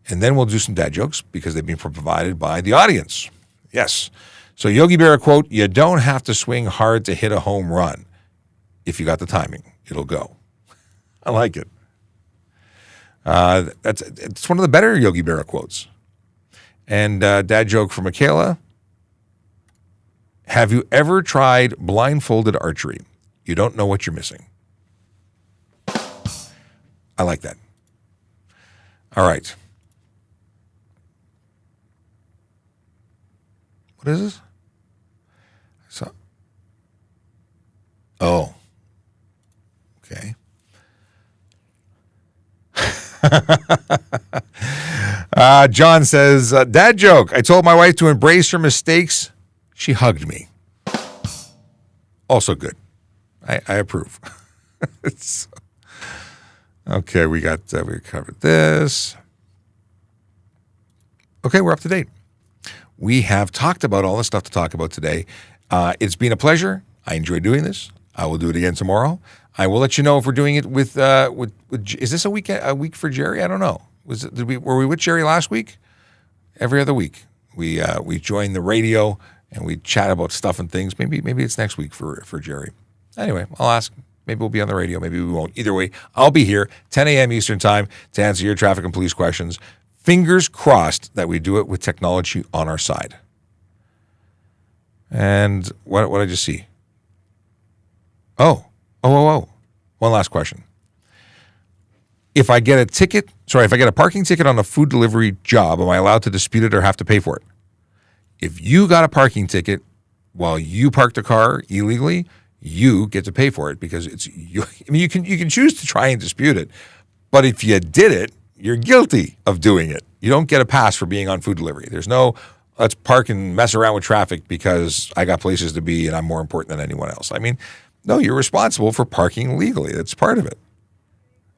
And then we'll do some dad jokes because they've been provided by the audience. Yes. So Yogi Berra quote, "You don't have to swing hard to hit a home run. If you got the timing, it'll go." I like it. It's one of the better Yogi Berra quotes. And dad joke from Michaela. "Have you ever tried blindfolded archery? You don't know what you're missing." I like that. All right. What is this? Oh. Okay. John says, dad joke. "I told my wife to embrace her mistakes. She hugged me." Also good. I approve. Okay, we covered this. Okay, we're up to date. We have talked about all the stuff to talk about today. It's been a pleasure. I enjoy doing this. I will do it again tomorrow. I will let you know if we're doing it with is this a week for Jerry? I don't know. Were we with Jerry last week? Every other week. We join the radio and we chat about stuff and things. Maybe it's next week for Jerry. Anyway, I'll ask. Maybe we'll be on the radio. Maybe we won't. Either way, I'll be here 10 a.m. Eastern time to answer your traffic and police questions. Fingers crossed that we do it with technology on our side. And what did I just see? Oh. One last question. If I get a parking ticket on a food delivery job, am I allowed to dispute it or have to pay for it? If you got a parking ticket while you parked a car illegally, you get to pay for it because it's you. I mean, you can choose to try and dispute it, but if you did it, you're guilty of doing it. You don't get a pass for being on food delivery. There's no, let's park and mess around with traffic because I got places to be and I'm more important than anyone else. I mean, no, you're responsible for parking legally. That's part of it.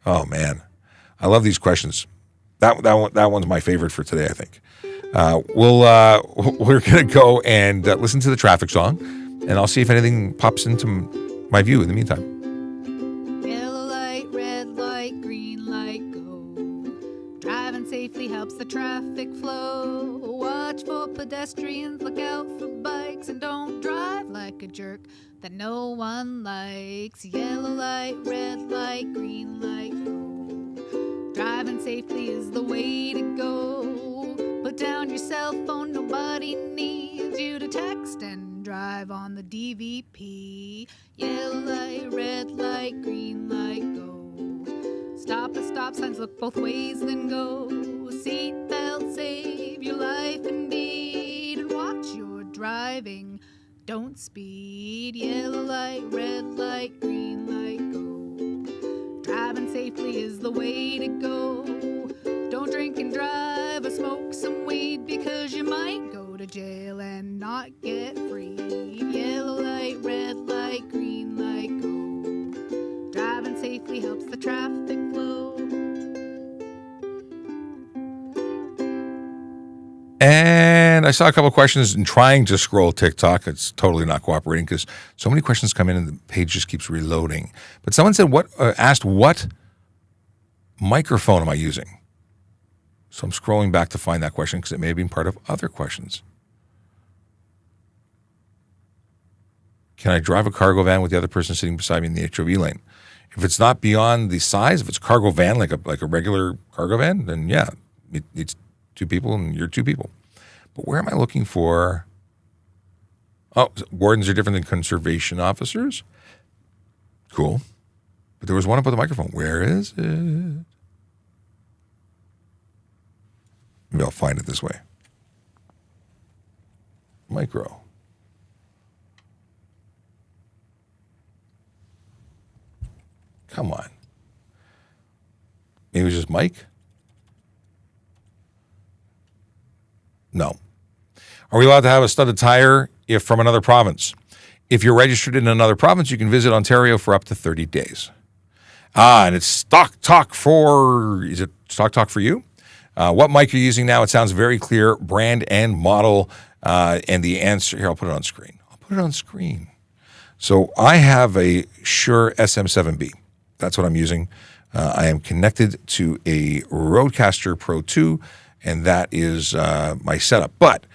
Oh man, I love these questions. That one's my favorite for today, I think. We're gonna go and listen to the traffic song, and I'll see if anything pops into my view in the meantime. Yellow light, red light, green light, go. Driving safely helps the traffic flow. Watch for pedestrians, look out for bikes, and don't drive like a jerk that no one likes. Yellow light, red light, green light, go. Driving safely is the way to go. Put down your cell phone, nobody needs you to text and drive on the DVP. Yellow light, red light, green light, go. Stop at stop signs, look both ways, then go. Seatbelt, save your life indeed, and watch your driving. Don't speed. Yellow light, red light, green light, go. Driving safely is the way to go. Don't drink and drive or smoke some weed, because you might go to jail and not get free. Yellow light, red light, green light, go. Driving safely helps the traffic flow. And I saw a couple of questions and trying to scroll TikTok. It's totally not cooperating because so many questions come in and the page just keeps reloading. But someone said, asked, what microphone am I using? So I'm scrolling back to find that question because it may have been part of other questions. Can I drive a cargo van with the other person sitting beside me in the HOV lane? If it's not beyond the size, if it's a cargo van, like a regular cargo van, then yeah, it's two people and you're two people. But where am I looking for? Oh, wardens are different than conservation officers. Cool. But there was one about the microphone. Where is it? Maybe I'll find it this way. Micro. Come on. Maybe it was just Mike? No. Are we allowed to have a studded tire if from another province? If you're registered in another province, you can visit Ontario for up to 30 days. And it's Stock Talk for, is it Stock Talk for you? What mic are you using now? It sounds very clear, brand and model. And the answer, here, I'll put it on screen. So I have a Shure SM7B. That's what I'm using. I am connected to a Rodecaster Pro 2, and that is my setup. But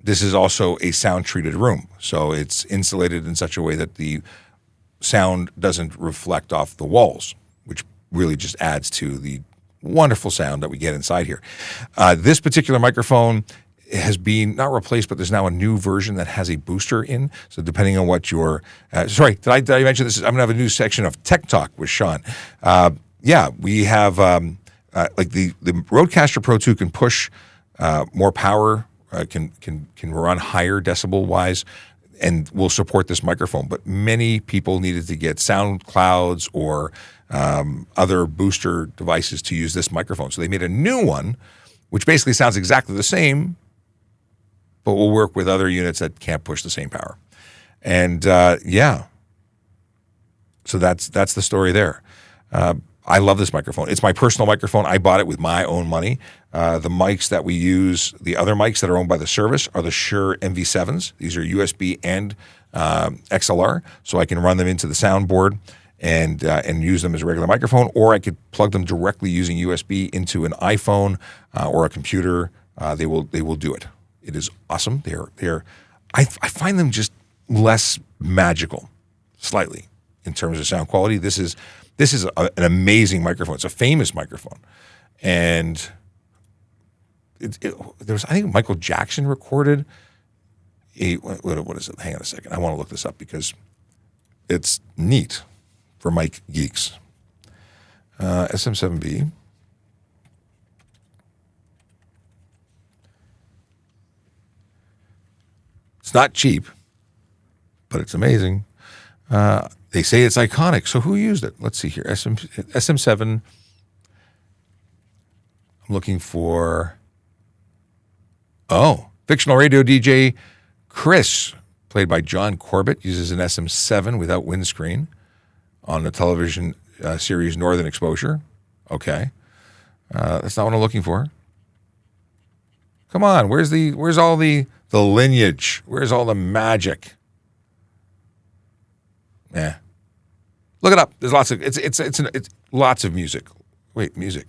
this is also a sound-treated room, so it's insulated in such a way that the sound doesn't reflect off the walls, which really just adds to the wonderful sound that we get inside here. This particular microphone has been not replaced, but there's now a new version that has a booster in. So depending on what your, did I mention this? I'm going to have a new section of Tech Talk with Sean. We have like the Rodecaster Pro 2 can push more power, can run higher decibel wise, and will support this microphone. But many people needed to get sound clouds or other booster devices to use this microphone. So they made a new one, which basically sounds exactly the same, but will work with other units that can't push the same power. And so that's the story there. I love this microphone. It's my personal microphone. I bought it with my own money. The mics that we use, the other mics that are owned by the service, are the Shure MV7s. These are USB and XLR, so I can run them into the soundboard and use them as a regular microphone, or I could plug them directly using USB into an iPhone or a computer. They will do it. It is awesome. I find them just less magical, slightly, in terms of sound quality. This is an amazing microphone. It's a famous microphone, and there was, I think, Michael Jackson recorded what is it? Hang on a second. I want to look this up because it's neat for mic geeks. SM7B. It's not cheap, but it's amazing. They say it's iconic. So who used it? Let's see here. SM7. I'm looking for, fictional radio DJ Chris, played by John Corbett, uses an SM7 without windscreen on the television series Northern Exposure. Okay. That's not what I'm looking for. Come on. Where's all the lineage? Where's all the magic? Yeah. Look it up. There's lots of it's lots of music. Wait, music.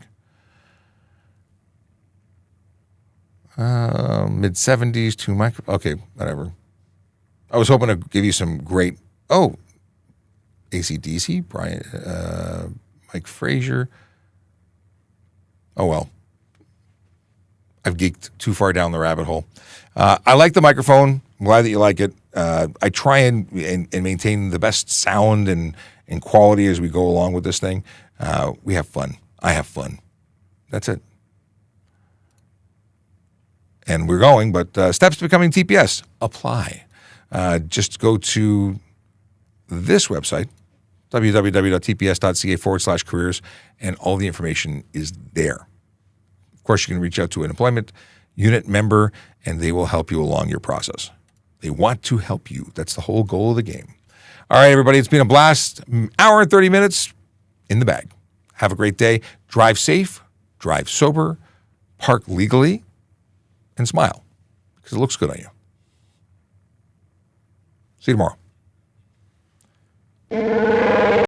Mid 70s to micro. Okay, whatever. I was hoping to give you some great. AC/DC, Brian, Mike Frazier. Oh well. I've geeked too far down the rabbit hole. I like the microphone. I'm glad that you like it. I try and maintain the best sound and quality as we go along with this thing. We have fun. I have fun. That's it. And we're going, but steps to becoming TPS. Apply. Just go to this website, www.tps.ca/careers, and all the information is there. Of course, you can reach out to an employment unit member, and they will help you along your process. They want to help you. That's the whole goal of the game. All right, everybody, it's been a blast. Hour and 30 minutes in the bag. Have a great day. Drive safe, drive sober, park legally, and smile. because it looks good on you. See you tomorrow.